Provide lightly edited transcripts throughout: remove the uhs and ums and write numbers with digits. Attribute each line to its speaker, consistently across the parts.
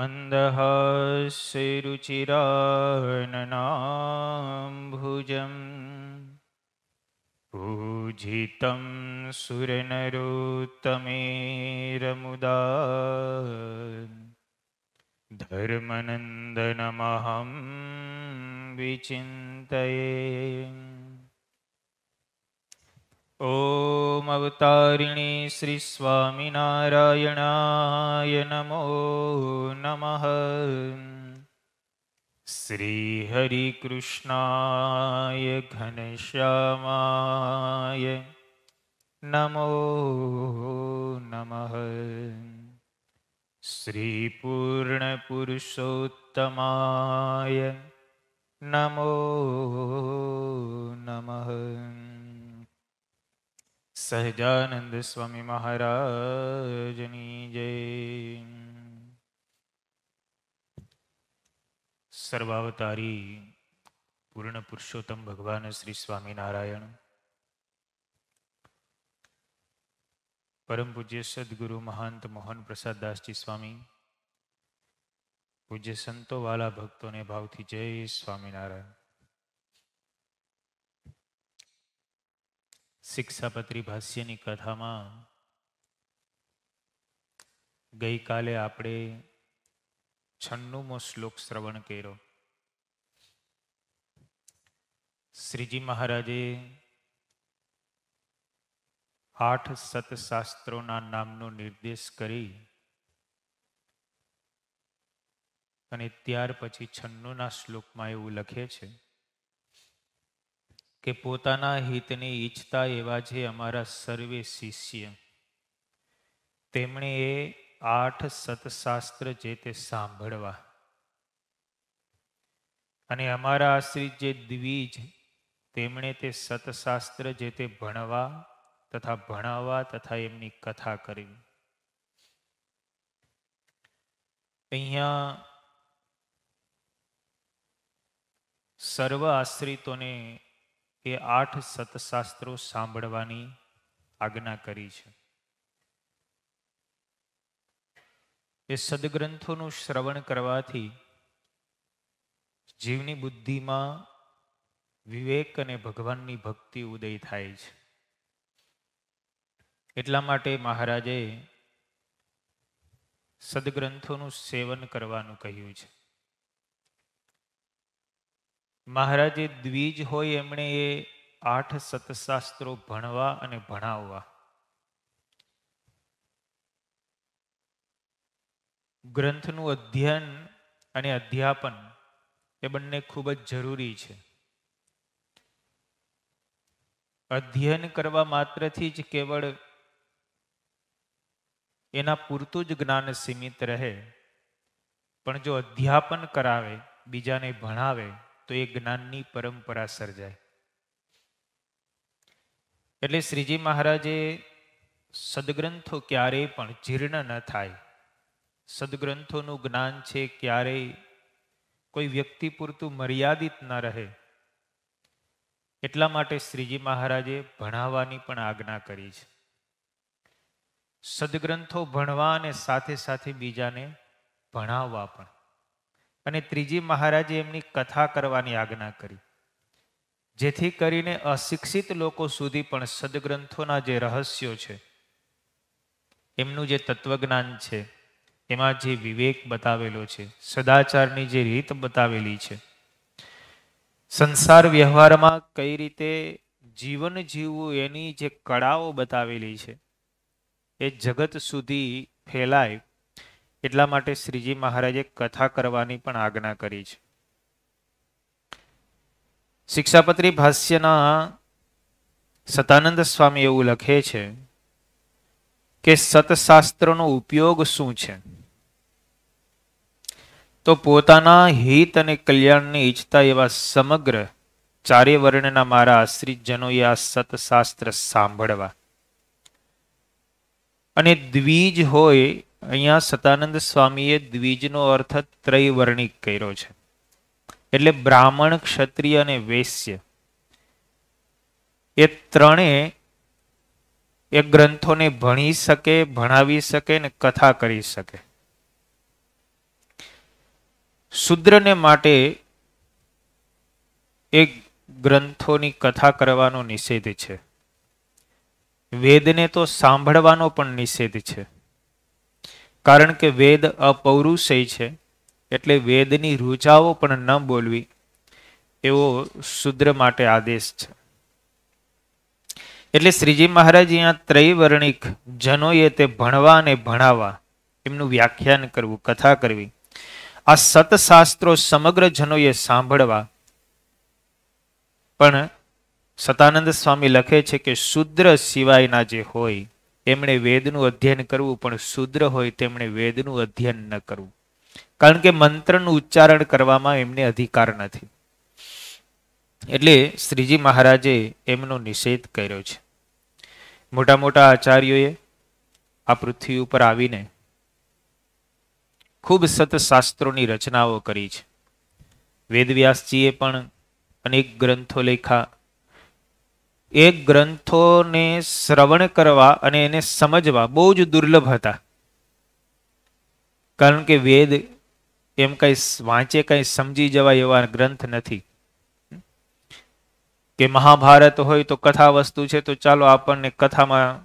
Speaker 1: मन्दहास्यरुचिराननाम्भुजम् पूजितं सुरनरोत्तमेरमुदा धर्मनन्दनमहं विचिन्तये। ओम अवतारिणी श्री स्वामिनारायणाय नमो नमः। श्री हरिकृष्णाय घनश्यामाय नमो नमः। श्री पूर्णपुरुषोत्तमाय नमो नमः। सहजानंद स्वामी महाराजनी जय। सर्वावतारी पूर्ण पुरुषोत्तम भगवान श्री स्वामीनारायण परम पूज्य सदगुरु महंत मोहन प्रसाद दास जी स्वामी, पूज्य संतो वाला भक्तों ने भाव थी जय स्वामीनारायण। शिक्षापत्री भाष्यनी कथा में गई काले आपणे 96मो श्लोक श्रवण कर्यो। श्रीजी महाराजे 8 सतशास्त्रों नामनो निर्देश करी अने त्यार पछी 96 श्लोक में एवुं लखे छे के पोताना हितने ईच्छता एवा जे अमारा सर्वे शिष्य तेमणे 8 सतशास्त्र जे ते सांभळवा अने अमारा आश्रित जे द्विज तेमणे ते सतशास्त्र जे ते भणवा तथा भणावा तथा एमनी कथा करवी। अहींया सर्व आश्रितोने એ 8 સતશાસ્ત્રો સાંભળવાની આજ્ઞા કરી છે। એ સદગ્રંથોનું શ્રવણ કરવાથી જીવની બુદ્ધિમાં વિવેક અને ભગવાનની ભક્તિ ઉદય થાય છે। એટલા માટે મહારાજે સદગ્રંથોનું સેવન કરવાનું કહ્યું છે। महाराजे द्विज होय एमणे 8 सतशास्त्रों भणवा अने भणाववा। ग्रंथनु अध्ययन अने अध्यापन ए बंने खूब ज जरूरी छे। अध्ययन करवा मात्रथी ज केवल एना पूरतुं ज ज्ञान सीमित रहे, पण जो अध्यापन करावे, बीजाने भणावे तो एक ज्ञाननी परंपरा सर्जाय। एटले श्रीजी महाराजे सदग्रंथो क्यारेय पण जीर्ण न थाय, सदग्रंथोनुं ज्ञान छे क्यारेय कोई व्यक्ति पूरतुं मर्यादित न रहे, एटला माटे श्रीजी महाराजे भणाववानी पण आज्ञा करी छे। सदग्रंथो भणवा अने साथे साथे बीजाने भणाववा पण। અને ત્રીજી મહારાજે એમની કથા કરવાની આજ્ઞા કરી, જેથી કરીને અશિક્ષિત લોકો સુધી પણ સદગ્રંથોના જે રહસ્યો છે, એમનું જે તત્વજ્ઞાન છે, એમાં જે વિવેક બતાવેલો છે, સદાચારની જે રીત બતાવેલી છે, સંસાર વ્યવહારમાં કઈ રીતે જીવન જીવવું એની જે કળાઓ બતાવેલી છે, એ જગત સુધી ફેલાય એટલા માટે શ્રીજી મહારાજે કથા કરવાની પણ આજ્ઞા કરી છે। શિક્ષાપત્રી ભાષ્યના સતાનંદ સ્વામી એવું લખે છે કે સતશાસ્ત્રનો ઉપયોગ શું છે? તો પોતાના હિત અને કલ્યાણની ઈચ્છતા એવા સમગ્ર ચારે વર્ણના મારા આશ્રિત જનોએ આ સતશાસ્ત્ર સાંભળવા। અને દ્વિજ હોય, અહીંયા સતાનંદ સ્વામીએ દ્વિજનો અર્થ ત્રૈવર્ણિક કર્યો છે, એટલે બ્રાહ્મણ, ક્ષત્રિય અને વૈશ્ય એ ત્રણે એ ગ્રંથોને ભણી શકે, ભણાવી શકે ને કથા કરી શકે। શૂદ્રને માટે એક ગ્રંથોની કથા કરવાનો નિષેધ છે. વેદને તો સાંભળવાનો પણ નિષેધ છે. કારણ કે વેદ અપૌરુષેય છે, એટલે વેદની રૂચાઓ પણ ન બોલવી એવો શૂદ્ર માટે આદેશ છે. એટલે શ્રીજી મહારાજ અહીંયા ત્રૈવર્ણિક જનોએ તે ભણવા અને ભણાવવા, એમનું વ્યાખ્યાન કરવું, કથા કરવી, આ સતશાસ્ત્રો સમગ્ર જનોએ સાંભળવા. પણ સતાનંદ સ્વામી લખે છે કે શૂદ્ર સિવાયના જે હોય એમણે વેદનું અધ્યયન કરવું, પણ શૂદ્ર હોય તેમણે વેદનું અધ્યયન ન કરવું. કારણ કે મંત્રનું ઉચ્ચારણ કરવામાં એમને અધિકાર નથી. એટલે શ્રીજી મહારાજે એમનો નિષેધ કર્યો છે. મોટા મોટા આચાર્યોએ આ પૃથ્વી ઉપર આવીને ખૂબ સતશાસ્ત્રોની રચનાઓ કરી છે. વેદવ્યાસજીએ પણ અનેક ગ્રંથો લખ્યા. એ ગ્રંથોને શ્રવણ કરવા અને એને સમજવા બહુ જ દુર્લભ હતા. કારણ કે વેદ એમ કઈ વાંચે કઈ સમજી જવાય એવા ગ્રંથ નથી. કે મહાભારત હોય તો કથા વસ્તુ છે, તો ચાલો આપણને કથામાં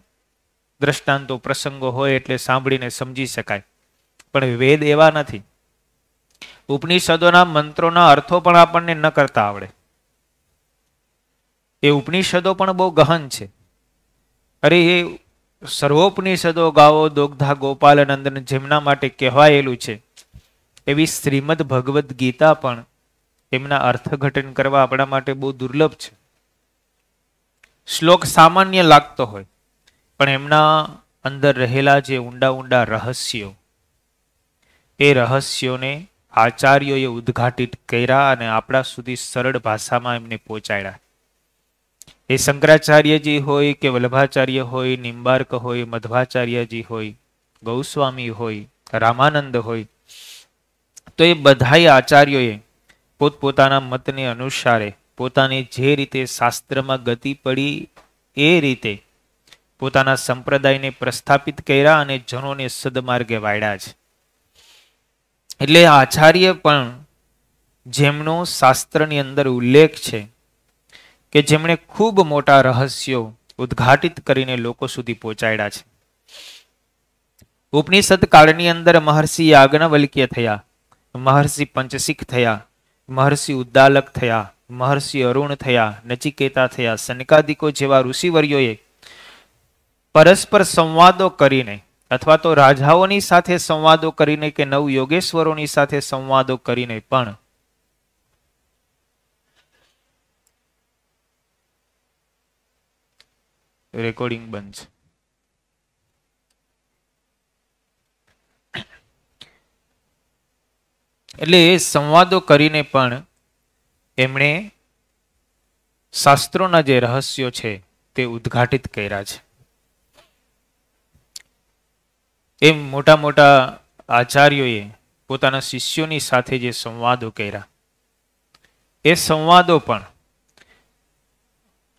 Speaker 1: દ્રષ્ટાંતો પ્રસંગો હોય એટલે સાંભળીને સમજી શકાય. પણ વેદ એવા નથી. ઉપનિષદોના મંત્રોના અર્થો પણ આપણને ન કરતા આવડે. એ ઉપનિષદો પણ બહુ ગહન છે. અરે એ સર્વોપનિષદો ગાવો દોગ્ધા ગોપાલ નંદન જેમના માટે કહેવાયેલું છે, એવી શ્રીમદ ભગવદ્ ગીતા પણ એમના અર્થઘટન કરવા આપણા માટે બહુ દુર્લભ છે. શ્લોક સામાન્ય લાગતો હોય, પણ એમના અંદર રહેલા જે ઊંડા ઊંડા રહસ્યો, એ રહસ્યોને આચાર્યોએ ઉદ્ઘાટિત કર્યા અને આપણા સુધી સરળ ભાષામાં એમને પહોંચાડ્યા. એ શંકરાચાર્યજી હોય કે વલ્લભાચાર્ય હોય, નિંબાર્ક હોય, મધ્વાચાર્યજી હોય, ગૌસ્વામી હોય, રામાનંદ હોય, તો એ બધાય આચાર્યોએ પોતપોતાના મતને અનુસારે પોતાની જે રીતે શાસ્ત્રમાં ગતિ પડી એ રીતે પોતાના સંપ્રદાયને પ્રસ્થાપિત કર્યા અને જનોને સદમાર્ગે વાળ્યા છે. એટલે આચાર્ય પણ જેમનો શાસ્ત્રની અંદર ઉલ્લેખ છે કે જેમણે ખૂબ મોટા રહસ્યો ઉદ્ઘાટિત કરીને લોકો સુધી પહોંચાડ્યા છે. ઉપનિષદ કાળની અંદર મહર્ષિ યાજ્ઞવલ્ક્ય થયા, મહર્ષિ પંચશીખ થયા, મહર્ષિ ઉદ્દાલક થયા, મહર્ષિ અરુણ થયા, નચિકેતા થયા, સનકાદિકો જેવા ઋષિવર્યોએ પરસ્પર સંવાદો કરીને અથવા તો રાજાઓની સાથે સંવાદો કરીને કે નવ યોગેશ્વરોની સાથે સંવાદો કરીને પણ રેકોર્ડિંગ બંધ છે. એટલે એ સંવાદો કરીને પણ એમણે શાસ્ત્રોના જે રહસ્યો છે તે ઉદ્ઘાટિત કર્યા છે. એમ મોટા મોટા આચાર્યોએ પોતાના શિષ્યોની સાથે જે સંવાદો કર્યા, એ સંવાદો પણ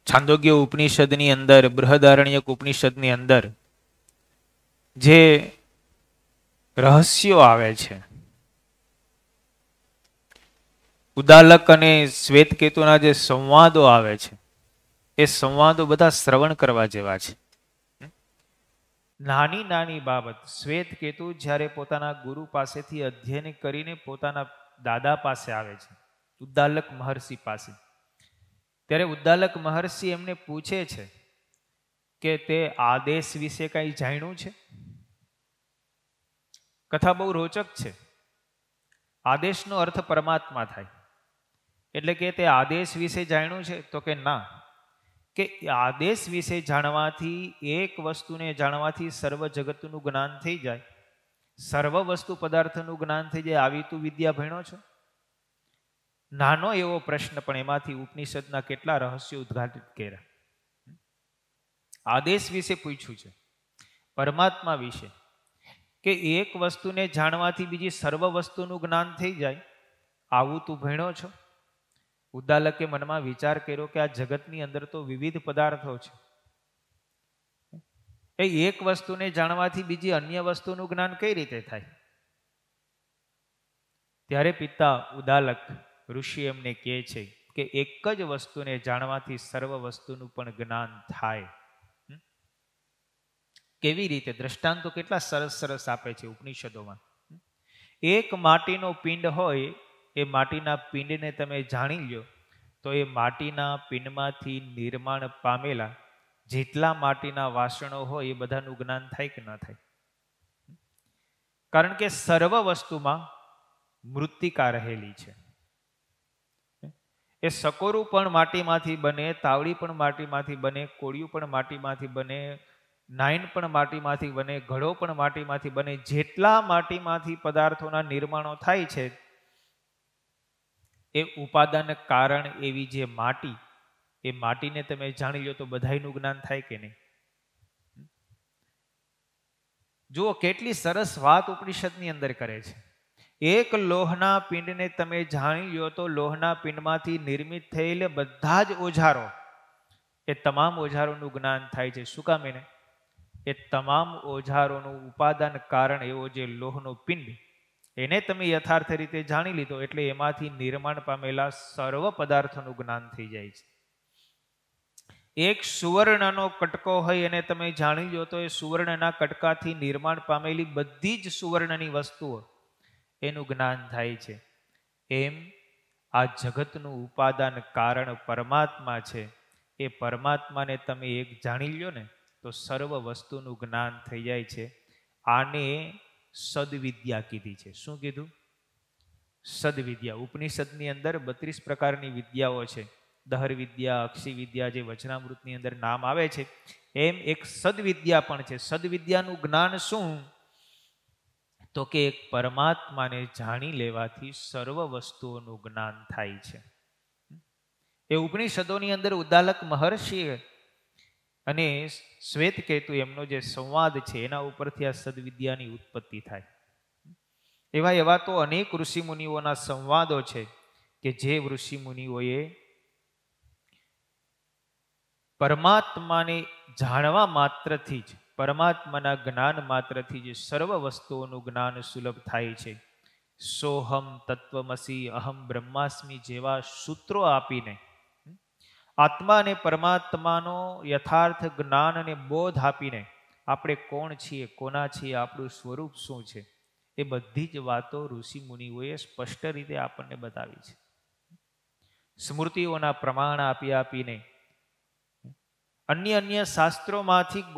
Speaker 1: છાંદોગ્ય ઉપનિષદની અંદર, બૃહદારણ્યક ઉપનિષદની અંદર જે રહસ્યો આવે છે, ઉદાલક અને શ્વેતકેતુના જે સંવાદો આવે છે, એ સંવાદો બધા શ્રવણ કરવા જેવા છે. નાની નાની બાબત, શ્વેતકેતુ જ્યારે પોતાના ગુરુ પાસેથી અધ્યયન કરીને પોતાના દાદા પાસે આવે છે, ઉદ્દાલક મહર્ષિ પાસે, ત્યારે ઉદ્દાલક મહર્ષિ એમને પૂછે છે કે તે આદેશ વિશે કઈ જાણ્યું છે? કથા બહુ રોચક છે. આદેશનો અર્થ પરમાત્મા થાય. એટલે કે તે આદેશ વિશે જાણ્યું છે? તો કે ના, કે આદેશ વિશે જાણવાથી, એક વસ્તુને જાણવાથી સર્વ જગતનું જ્ઞાન થઈ જાય, સર્વ વસ્તુ પદાર્થનું જ્ઞાન થઈ જાય, આવી તું વિદ્યા ભણ્યો છો? નાનો એવો પ્રશ્ન, પણ એમાંથી ઉપનિષદના કેટલા રહસ્યો ઉદ્ઘાટિત કર્યા. આદેશ વિશે પૂછ્યું છે, પરમાત્મા વિશે, કે એક વસ્તુને જાણવાથી બીજી સર્વ વસ્તુનું જ્ઞાન થઈ જાય, આવું તું ભણ્યો છો? ઉદ્દાલકે મનમાં વિચાર કર્યો કે આ જગતની અંદર તો વિવિધ પદાર્થો છે, એ એક વસ્તુને જાણવાથી બીજી અન્ય વસ્તુનું જ્ઞાન કઈ રીતે થાય? ત્યારે પિતા ઉદાલક ઋષિ એમને કહે છે કે એક જ વસ્તુને જાણવાથી સર્વ વસ્તુનું પણ જ્ઞાન થાય. કેવી રીતે? દ્રષ્ટાંતો કેટલા સરસ સરસ આપે છે ઉપનિષદોમાં. એક માટીનો પિંડ હોય, એ માટીના પિંડને તમે જાણી લ્યો તો એ માટીના પિંડમાંથી નિર્માણ પામેલા જેટલા માટીના વાસણો હોય એ બધાનું જ્ઞાન થાય કે ન થાય? કારણ કે સર્વ વસ્તુમાં મૃત્તિકા રહેલી છે. એ સકોરું પણ માટીમાંથી બને, તાવડી પણ માટીમાંથી બને, કોળિયું પણ માટીમાંથી બને, નાઈન પણ માટીમાંથી બને, ઘડો પણ માટીમાંથી બને. જેટલા માટીમાંથી પદાર્થોના નિર્માણો થાય છે એ ઉપાદાન કારણ એવી જે માટી, એ માટીને તમે જાણી લો તો બધાયનું જ્ઞાન થાય કે નહીં? જુઓ કેટલી સરસ વાત ઉપનિષદની અંદર કરે છે. એક લોહના પિંડને તમે જાણી લો તો લોહના પિંડમાંથી નિર્મિત થયેલા બધા જ ઓજારો, એ તમામ ઓજારોનું જ્ઞાન થાય છે. શું કામ? એ તમામ ઓજારોનું ઉપાદાન કારણ એવો જે લોહનો પિંડ, એને તમે યથાર્થ રીતે જાણી લીધો એટલે એમાંથી નિર્માણ પામેલા સર્વ પદાર્થોનું જ્ઞાન થઈ જાય છે. એક સુવર્ણનો કટકો હોય એને તમે જાણી લો તો એ સુવર્ણના કટકાથી નિર્માણ પામેલી બધી જ સુવર્ણની વસ્તુઓ એનું જ્ઞાન થાય છે. એમ આ જગતનું ઉપાદાન કારણ પરમાત્મા છે. એ પરમાત્માને તમે એક જાણી લ્યો ને તો સર્વ વસ્તુનું જ્ઞાન થઈ જાય છે. આને સદવિદ્યા કીધી છે. શું કીધું? સદવિદ્યા. ઉપનિષદની અંદર 32 પ્રકારની વિદ્યાઓ છે. દહર વિદ્યા, અક્ષી વિદ્યા, જે વચનામૃતની અંદર નામ આવે છે, એમ એક સદવિદ્યા પણ છે. સદવિદ્યાનું જ્ઞાન શું? તો કે એક પરમાત્માને જાણી લેવાથી સર્વ વસ્તુઓનું જ્ઞાન થાય છે. એ ઉપનિષદોની અંદર ઉદાલક મહર્ષિ અને શ્વેતકેતુ એમનો જે સંવાદ છે એના ઉપરથી આ સદવિદ્યાની ઉત્પત્તિ થાય. એવા તો અનેક ઋષિમુનિઓના સંવાદો છે કે જે ઋષિમુનિઓએ પરમાત્માને જાણવા માત્રથી જ, પરમાત્માના જ્ઞાન માત્રથી જ સર્વ વસ્તુઓનું જ્ઞાન સુલભ થાય છે. સોહમ તત્વમસી અહમ બ્રહ્માસ્મિ જેવા સૂત્રો આપીને આત્મા અને પરમાત્માનો યથાર્થ જ્ઞાન અને બોધ આપીને આપણે કોણ છીએ, કોના છીએ, આપણું સ્વરૂપ શું છે, એ બધી જ વાતો ઋષિ મુનિઓએ સ્પષ્ટ રીતે આપણને બતાવી છે. સ્મૃતિઓના પ્રમાણ આપીને અન્ય શાસ્ત્રોમાંથી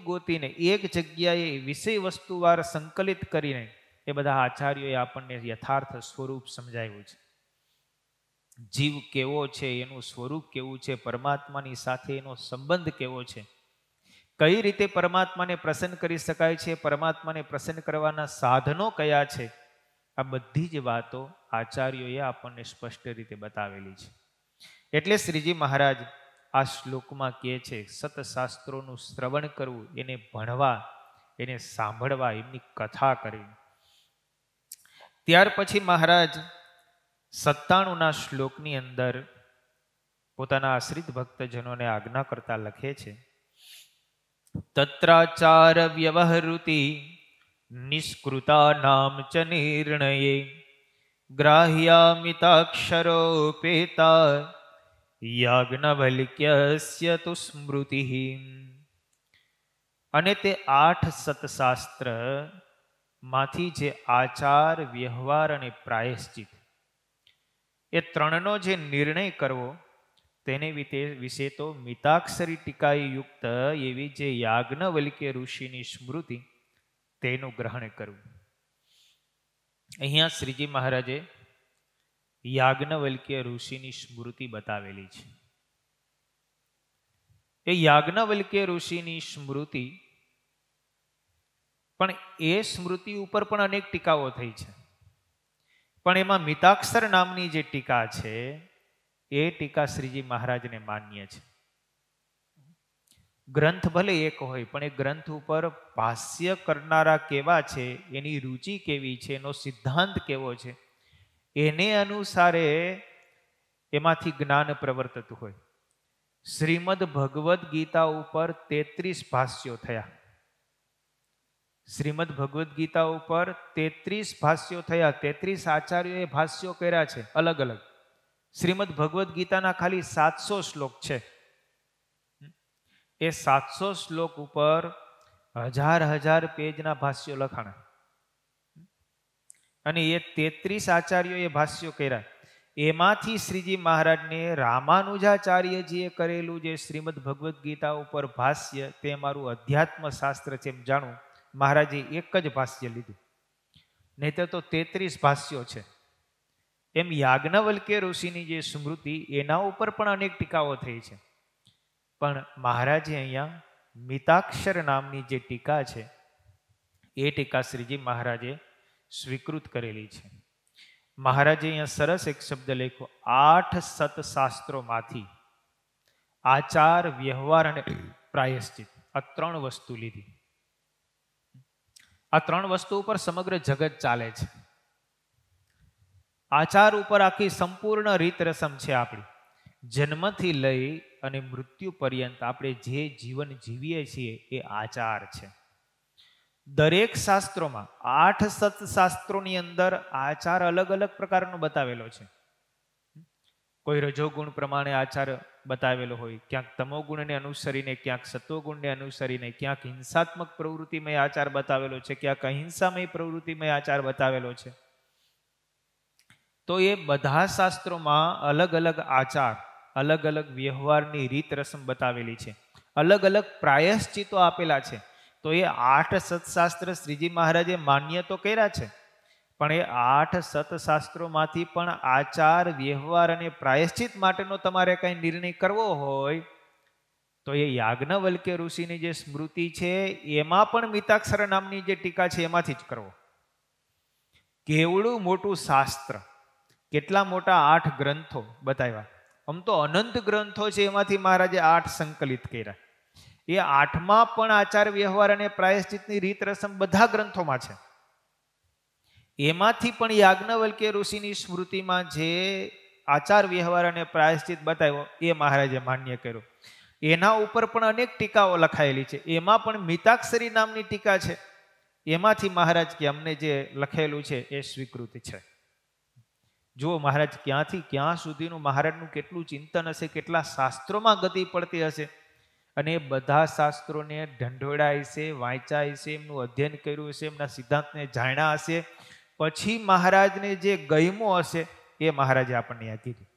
Speaker 1: ગોતીને એક જગ્યાએ વિષય વસ્તુવાર સંકલિત કરીને એ બધા આચાર્યોએ આપણને યથાર્થ સ્વરૂપ સમજાવ્યું છે. જીવ કેવો છે, એનું સ્વરૂપ કેવું છે, પરમાત્માની સાથે એનો સંબંધ કેવો છે, કઈ રીતે પરમાત્માને પ્રસન્ન કરી શકાય છે, પરમાત્માને પ્રસન્ન કરવાના સાધનો કયા છે, આ બધી જ વાતો આચાર્યોએ આપણને સ્પષ્ટ રીતે બતાવેલી છે. એટલે શ્રીજી મહારાજ આ શ્લોકમાં કહે છે સતશાસ્ત્રોનું શ્રવણ કરવું, એને ભણવા, એને સાંભળવા, એમની કથા કરવી. ત્યાર પછી મહારાજ 97ના શ્લોકની અંદર પોતાના આશ્રિત ભક્તજનોને આજ્ઞા કરતા લખે છે, તત્રાચાર વ્યવહૃતિ નિષ્કૃતા નામ ચ નિર્ણયે ગ્રાહ્યામિતાક્ષરોપેતા યાજ્ઞવલ્ક્યસ્ય તુ સ્મૃતિ. અને તે 8 સતશાસ્ત્ર માંથી જે આચાર, વ્યવહાર અને પ્રાયશ્ચિત, એ ત્રણનો જે નિર્ણય કરવો તેને વિશે તો મિતાક્ષરી ટીકાએ યુક્ત એવી જે યાજ્ઞવલ્ક્ય ઋષિની સ્મૃતિ, તેનું ગ્રહણ કરવું. અહીંયા શ્રીજી મહારાજે યાજ્ઞવલ્ક્ય ઋષિની સ્મૃતિ બતાવેલી છે. એ યાજ્ઞવલ્ક્ય ઋષિની સ્મૃતિ, પણ એ સ્મૃતિ ઉપર પણ અનેક ટીકાઓ થઈ છે. પણ એમાં મિતાક્ષર નામની જે ટીકા છે એ ટીકા શ્રીજી મહારાજને માન્ય છે. ગ્રંથ ભલે એક હોય પણ એ ગ્રંથ ઉપર ભાષ્ય કરનારા કેવા છે, એની રુચિ કેવી છે, એનો સિદ્ધાંત કેવો છે, એને અનુસારે એમાંથી જ્ઞાન પ્રવર્તતું હોય. શ્રીમદ ભગવદ્ ગીતા ઉપર 33 ભાષ્યો થયા. શ્રીમદ ભગવદ્ ગીતા ઉપર 33 ભાષ્યો થયા, 33 આચાર્યોએ ભાષ્યો કર્યા છે અલગ અલગ. શ્રીમદ ભગવદ્ ગીતાના ખાલી 700 શ્લોક છે. એ 700 શ્લોક ઉપર હજાર પેજના ભાષ્યો લખાણા, અને એ 33 આચાર્યોએ ભાષ્યો કર્યા. એમાંથી શ્રીજી મહારાજને રામાનુજાચાર્યજીએ કરેલું જે શ્રીમદ ભગવદ્ ગીતા ઉપર ભાષ્ય, તે મારું અધ્યાત્મ શાસ્ત્ર છે એમ જાણું. મહારાજે એક જ ભાષ્ય લીધું, નહીતર તો 33 ભાષ્યો છે. એમ યાજ્ઞવલ્ક્ય ઋષિની જે સ્મૃતિ, એના ઉપર પણ અનેક ટીકાઓ થઈ છે. પણ મહારાજે અહીંયા મિતાક્ષર નામની જે ટીકા છે, એ ટીકા શ્રીજી મહારાજે સ્વીકૃત કરેલી છે. મહારાજે અહીંયા સરસ એક શબ્દ લખ્યો, 8 સતશાસ્ત્રોમાંથી આચાર, વ્યવહાર અને પ્રાયશ્ચિત, આ 3 વસ્તુ લીધી. આ 3 વસ્તુ ઉપર સમગ્ર જગત ચાલે છે. આચાર ઉપર આખી સંપૂર્ણ રીત રસમ છે આપણી. જન્મથી લઈ અને મૃત્યુ પર્યંત આપણે જે જીવન જીવીએ છીએ એ આચાર છે. દરેક શાસ્ત્રોમાં 8 સતશાસ્ત્રોની અંદર આચાર અલગ અલગ પ્રકારનો બતાવેલો છે. કોઈ રજોગુણ પ્રમાણે આચાર બતાવેલો હોય, ક્યાંક તમોગુણને અનુસરીને, ક્યાંક સત્વગુણને અનુસરીને, ક્યાંક હિંસાત્મક પ્રવૃત્તિમય આચાર બતાવેલો છે, ક્યાંક અહિંસામય પ્રવૃત્તિમય આચાર બતાવેલો છે. તો એ બધા શાસ્ત્રોમાં અલગ અલગ આચાર, અલગ અલગ વ્યવહારની રીત રસમ બતાવેલી છે, અલગ અલગ પ્રાયશ્ચિતો આપેલા છે. તો એ 8 સતશાસ્ત્ર શ્રીજી મહારાજે માન્ય તો કર્યા છે, પણ એ 8 સતશાસ્ત્રોમાંથી પણ આચાર, વ્યવહાર અને પ્રાયશ્ચિત માટેનો તમારે કંઈ નિર્ણય કરવો હોય તો એ યાજ્ઞવલ્ક્ય ઋષિની જે સ્મૃતિ છે એમાં પણ મિતાક્ષર નામની જે ટીકા છે એમાંથી જ કરવો. કેવડું મોટું શાસ્ત્ર, કેટલા મોટા 8 ગ્રંથો બતાવ્યા. આમ તો અનંત ગ્રંથો છે, એમાંથી મહારાજે 8 સંકલિત કર્યા. એ 8માં પણ આચાર, વ્યવહાર અને પ્રાયશ્ચિતની રીત રસમ બધા ગ્રંથોમાં છે. એમાંથી પણ યાજ્ઞવલ્ક્ય ઋષિની સ્મૃતિમાં જે આચાર, વ્યવહાર અને પ્રાયશ્ચિત બતાવ્યો એ મહારાજે માન્ય કર્યો. એના ઉપર પણ અનેક ટીકાઓ લખાયેલી છે. એમાં પણ મિતાક્ષરી નામની ટીકા છે. એમાંથી મહારાજ કે અમને જે લખેલું છે એ સ્વીકૃત છે. જુઓ મહારાજ ક્યાંથી ક્યાં સુધીનું મહારાજનું કેટલું ચિંતન હશે, કેટલા શાસ્ત્રોમાં ગતિ પડતી હશે. અને એ બધા શાસ્ત્રોને ઢંઢોળા હશે, વાંચ્યા હશે, એમનું અધ્યયન કર્યું હશે, એમના સિદ્ધાંતને જાણ્યા હશે. પછી મહારાજને જે ગયમો હશે એ મહારાજે આપણને યાદ કીધું.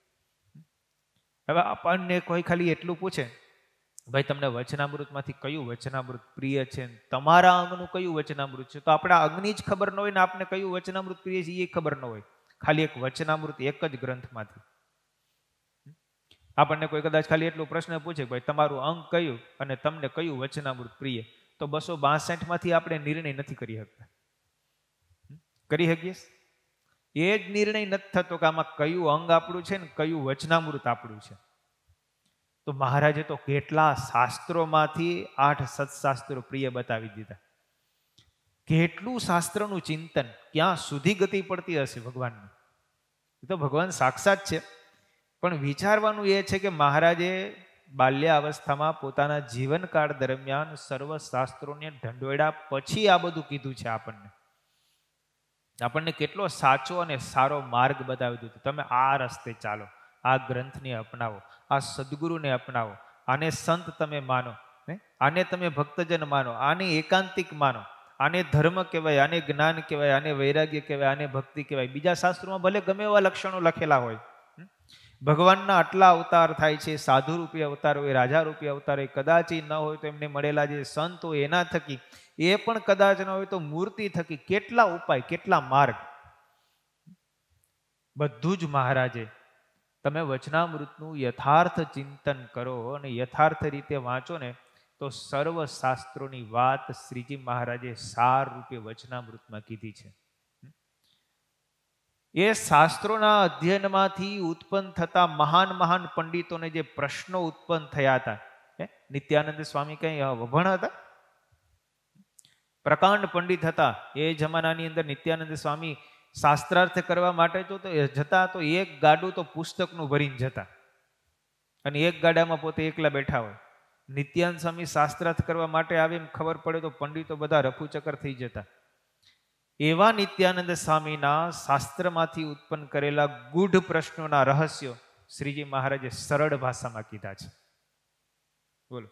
Speaker 1: હવે આપણને કોઈ ખાલી એટલું પૂછે, ભાઈ તમને વચનામૃતમાંથી કયું વચનામૃત પ્રિય છે, તમારા અંગનું કયું વચનામૃત છે, તો આપણા અંગની જ ખબર ન હોય ને આપને કયું વચનામૃત પ્રિય છે એ ખબર ન હોય. ખાલી એક વચનામૃત એક જ ગ્રંથમાંથી. આપણને કોઈ કદાચ ખાલી એટલો પ્રશ્ન પૂછે, ભાઈ તમારું અંગ કયું અને તમને કયું વચનામૃત પ્રિય, તો 262માંથી આપણે નિર્ણય નથી કરી શકતા. કરી શકીએ? એ જ નિર્ણય નથી થતો કે આમાં કયું અંગ આપણું છે ને કયું વચનામૃત આપણું છે. તો મહારાજે તો કેટલા શાસ્ત્રોમાંથી 8 સત્શાસ્ત્રો પ્રિય બતાવી દીધા. કેટલું શાસ્ત્રનું ચિંતન, ક્યાં સુધી ગતિ પડતી હશે ભગવાનની. એ તો ભગવાન સાક્ષાત છે. પણ વિચારવાનું એ છે કે મહારાજે બાલ્યાવસ્થામાં પોતાના જીવનકાળ દરમિયાન સર્વ શાસ્ત્રોને ઢંઢોળ્યા પછી આ બધું કીધું છે. આપણને કેટલો સાચો અને સારો માર્ગ બતાવી દીધો. તમે આ રસ્તે ચાલો, આ ગ્રંથને અપનાવો, આ સદગુરુને અપનાવો, આને સંત તમે માનો, આને તમે ભક્તજન માનો, આને એકાંતિક માનો, આને ધર્મ કહેવાય, આને જ્ઞાન કહેવાય, આને વૈરાગ્ય કહેવાય, આને ભક્તિ કહેવાય. બીજા શાસ્ત્રોમાં ભલે ગમે એવા લક્ષણો લખેલા હોય, ભગવાનના આટલા અવતાર થાય છે, સાધુ રૂપી અવતાર હોય, રાજા રૂપી અવતાર હોય, કદાચ ન હોય તો એમને મળેલા જે સંત હોય એના થકી, એ પણ કદાચ ન હોય તો મૂર્તિ થકી, કેટલા ઉપાય, કેટલા માર્ગ, બધું જ મહારાજે. તમે વચનામૃતનું યથાર્થ ચિંતન કરો અને યથાર્થ રીતે વાંચો ને તો સર્વ શાસ્ત્રોની વાત શ્રીજી મહારાજે સાર રૂપે વચનામૃતમાં કીધી છે. એ શાસ્ત્રોના અધ્યયનમાંથી ઉત્પન્ન થતા મહાન મહાન પંડિતોને જે પ્રશ્નો ઉત્પન્ન થયા હતા, નિત્યાનંદ સ્વામી કઈ અભણ હતા? પ્રકાંડ પંડિત હતા. એ જમાનાની અંદર નિત્યાનંદ સ્વામી શાસ્ત્રાર્થ કરવા માટે તો જતા તો એક ગાડું તો પુસ્તકનું ભરીને જતા, અને એક ગાડામાં પોતે એકલા બેઠા હોય. નિત્યાનંદ સ્વામી શાસ્ત્રાર્થ કરવા માટે આવે એમ ખબર પડે તો પંડિતો બધા રફુચક્કર થઈ જતા. એવા નિત્યાનંદ સ્વામીના શાસ્ત્રમાંથી ઉત્પન્ન કરેલા ગૂઢ પ્રશ્નોના રહસ્યો શ્રીજી મહારાજે સરળ ભાષામાં કીધા છે. બોલો,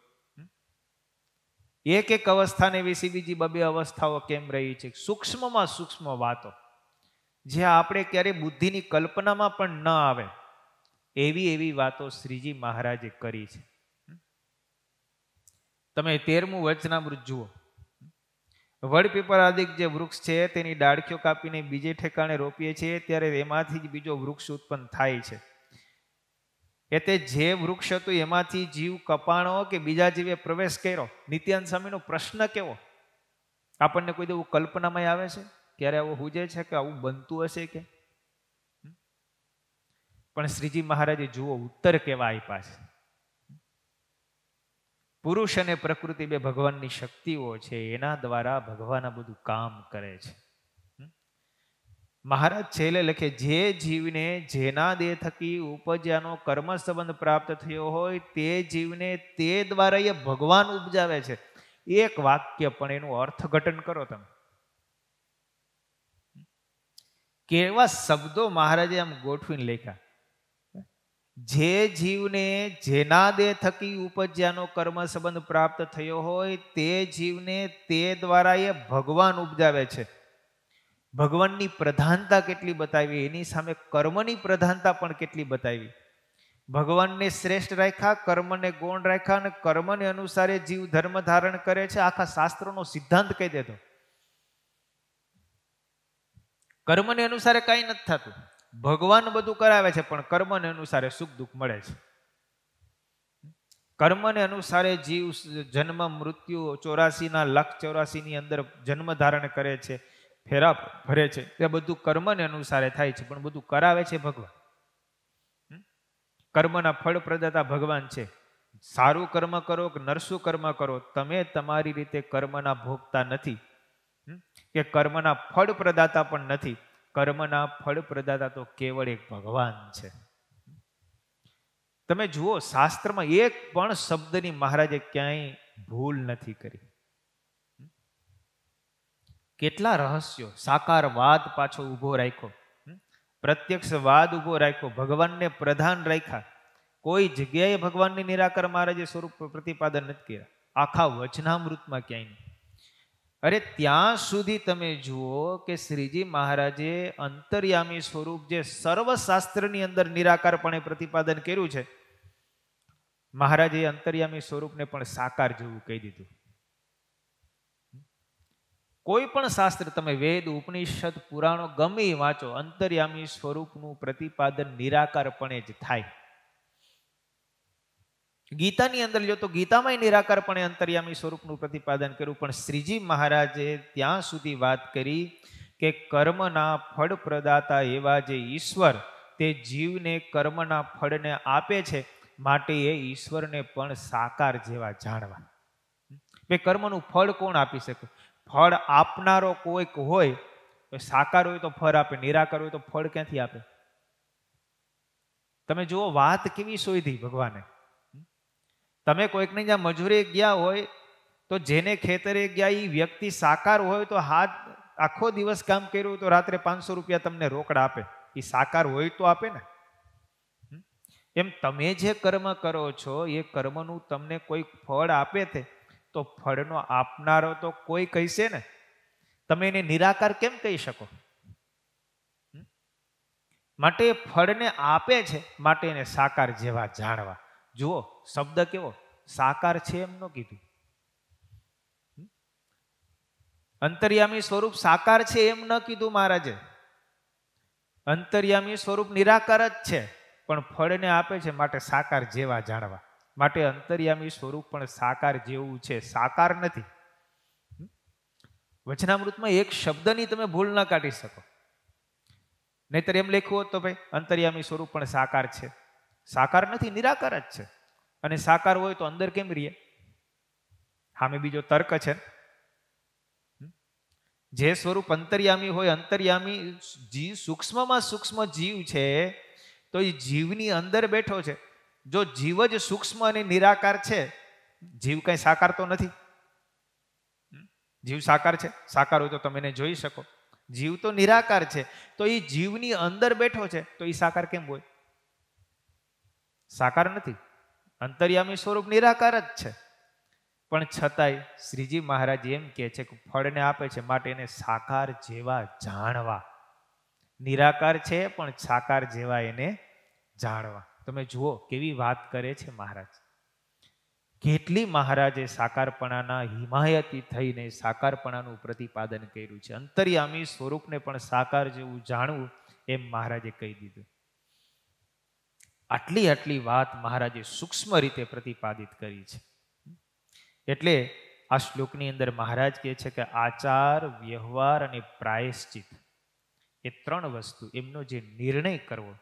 Speaker 1: એક એક અવસ્થાને વિશે બીજી બબે અવસ્થાઓ કેમ રહી છે, સૂક્ષ્મમાં સૂક્ષ્મ વાતો જે આપણે ક્યારે બુદ્ધિની કલ્પનામાં પણ ન આવે એવી એવી વાતો શ્રીજી મહારાજે કરી છે. તમે 13મું વચનામૃત જુઓ. વડપીપળાદિક જે વૃક્ષ છે તેની ડાળખીઓ કાપીને બીજે ઠેકાણે રોપીએ છીએ ત્યારે એમાંથી જ બીજો વૃક્ષ ઉત્પન્ન થાય છે. એટલે જે વૃક્ષ હતું એમાંથી જીવ કપાણો કે બીજા જીવે પ્રવેશ કર્યો. નિત્યાનંદ સ્વામીનો પ્રશ્ન કેવો, આપણને કોઈ દેવું કલ્પનામાં આવે છે ક્યારે આવું હુજે છે કે આવું બનતું હશે કે? પણ શ્રીજી મહારાજે જુઓ ઉત્તર કેવા આપ્યા છે. પુરુષ અને પ્રકૃતિ બે ભગવાનની શક્તિઓ છે, એના દ્વારા ભગવાન આ બધું કામ કરે છે. મહારાજ છેલ્લે લખે, જે જીવને જેના દેહ થકી ઉપજ્યાનો કર્મ સંબંધ પ્રાપ્ત થયો હોય તે જીવને તે દ્વારા એ ભગવાન ઉપજાવે છે. એક વાક્ય પણ એનું અર્થઘટન કરો તમે. કેવા શબ્દો મહારાજે આમ ગોઠવીને લખ્યા. જે જીવને જેના દેહ થકી ઉપજ્યાનો કર્મ સંબંધ પ્રાપ્ત થયો હોય તે જીવને તે દ્વારા એ ભગવાન ઉપજાવે છે. ભગવાનની પ્રધાનતા કેટલી બતાવી, એની સામે કર્મની પ્રધાનતા પણ કેટલી બતાવી. ભગવાનને શ્રેષ્ઠ રાખ્યા, કર્મને ગૌણ રાખ્યા અને કર્મને અનુસારે જીવ ધર્મ ધારણ કરે છે. આખા શાસ્ત્રોનો સિદ્ધાંત કહી દેતો. કર્મને અનુસારે કઈ નથી થતું, ભગવાન બધું કરાવે છે પણ કર્મને અનુસારે સુખ દુઃખ મળે છે. કર્મને અનુસારે જીવ જન્મ મૃત્યુ 84,84,00,000 ની અંદર જન્મ ધારણ કરે છે, ફેરા ભરે છે. એ બધું કર્મને અનુસારે થાય છે પણ બધું કરાવે છે ભગવાન. કર્મના ફળ પ્રદાતા ભગવાન છે. સારું કર્મ કરો કે નરસું કર્મ કરો, તમે તમારી રીતે કર્મના ભોગતા નથી કે કર્મના ફળ પ્રદાતા પણ નથી. કર્મના ફળ પ્રદાતા તો કેવળ એક ભગવાન છે. તમે જુઓ શાસ્ત્રમાં એક પણ શબ્દની મહારાજે ક્યાંય ભૂલ નથી કરી. કેટલા રહસ્યો, સાકારવાદ પાછો ઉભો રાખ્યો, પ્રત્યક્ષવાદ ઉભો રાખ્યો, ભગવાનને પ્રધાન રાખ્યા. કોઈ જગ્યાએ ભગવાનની નિરાકાર મહારાજે સ્વરૂપ પ્રતિપાદન નથી કર્યા, આખા વચનામૃતમાં ક્યાંય નહીં. અરે ત્યાં સુધી તમે જુઓ કે શ્રીજી મહારાજે અંતર્યામી સ્વરૂપ જે સર્વશાસ્ત્રની અંદર નિરાકારપણે પ્રતિપાદન કર્યું છે, મહારાજે અંતર્યામી સ્વરૂપને પણ સાકાર જેવું કહી દીધું. કોઈ પણ શાસ્ત્ર તમે વેદ ઉપનિષદ પુરાણો ગમે વાંચો, અંતર્યામી સ્વરૂપનું પ્રતિપાદન નિરાકારપણે જ થાય. ગીતાની અંદર જો તો ગીતામાં નિરાકારપણે અંતર્યામી સ્વરૂપનું પ્રતિપાદન કર્યું, પણ શ્રીજી મહારાજે ત્યાં સુધી વાત કરી કે કર્મના ફળ પ્રદાતા એવા જે ઈશ્વર તે જીવને કર્મના ફળને આપે છે, માટે એ ઈશ્વરને પણ સાકાર જેવા જાણવા. બે કર્મનું ફળ કોણ આપી શકે? ફળ આપનારો કોઈક હોય, સાકાર હોય તો ફળ આપે, નિરાકાર હોય તો ફળ ક્યાંથી આપે? તમે જુઓ વાત કેવી શોધી ભગવાને. તમે કોઈકને જ્યાં મજૂરી ગયા હોય તો જેને ખેતરે ગયા એ વ્યક્તિ સાકાર હોય તો હાથ આખો દિવસ કામ કર્યું હોય તો રાત્રે 500 રૂપિયા તમને રોકડા આપે. એ સાકાર હોય તો આપે ને. એમ તમે જે કર્મ કરો છો એ કર્મનું તમને કોઈ ફળ આપે છે તો ફળનો આપનારો તો કોઈ કહેશે ને. તમે એને નિરાકાર કેમ કહી શકો? માટે ફળને આપે છે, માટે એને સાકાર જેવા જાણવા. જુઓ શબ્દ કેવો, સાકાર છે એમ ન કીધું. અંતર્યામી સ્વરૂપ સાકાર છે એમ ન કીધું મહારાજે. અંતર્યામી સ્વરૂપ નિરાકાર જ છે પણ ફળને આપે છે, માટે સાકાર જેવા જાણવા. માટે અંતર્યામી સ્વરૂપ પણ સાકાર જેવું છે, સાકાર નથી. વચનામૃતમાં એક શબ્દની તમે ભૂલ ના કાઢી શકો. નહીતર એમ લખ્યું હોત તો ભાઈ અંતર્યામી સ્વરૂપ પણ સાકાર છે. સાકાર નથી, નિરાકાર જ છે. અને સાકાર હોય તો અંદર કેમ રહીએ? સામે બીજો તર્ક છે. જે સ્વરૂપ અંતર્યામી હોય, અંતર્યામી જીવ સૂક્ષ્મમાં સૂક્ષ્મ જીવ છે તો એ જીવની અંદર બેઠો છે. જો જીવ જ સૂક્ષ્મ અને નિરાકાર છે જીવ કઈ સાકાર તો નથી. જીવ સાકાર છે? સાકાર હોય તો તમે એને જોઈ શકો. જીવ તો નિરાકાર છે. તો એ જીવની અંદર બેઠો છે તો એ સાકાર કેમ હોય? સાકાર નથી. અંતર્યામી સ્વરૂપ નિરાકાર જ છે. પણ છતાંય શ્રીજી મહારાજ એમ કહે છે કે ફળને આપે છે માટે એને સાકાર જેવા જાણવા. નિરાકાર છે પણ સાકાર જેવા એને જાણવા. તમે જુઓ કેવી વાત કરે છે મહારાજ. કેટલી મહારાજે સાકારપણાના હિમાયતી થઈને સાકારપણાનું પ્રતિપાદન કર્યું છે. અંતર્યામી સ્વરૂપને પણ સાકાર જેવું જાણવું એમ મહારાજે કહી દીધું. આટલી વાત મહારાજે સૂક્ષ્મ રીતે પ્રતિપાદિત કરી છે. એટલે આ શ્લોકની અંદર મહારાજ કહે છે કે આચાર, વ્યવહાર અને પ્રાયશ્ચિત એ ત્રણ વસ્તુ એમનો જે નિર્ણય કરવો.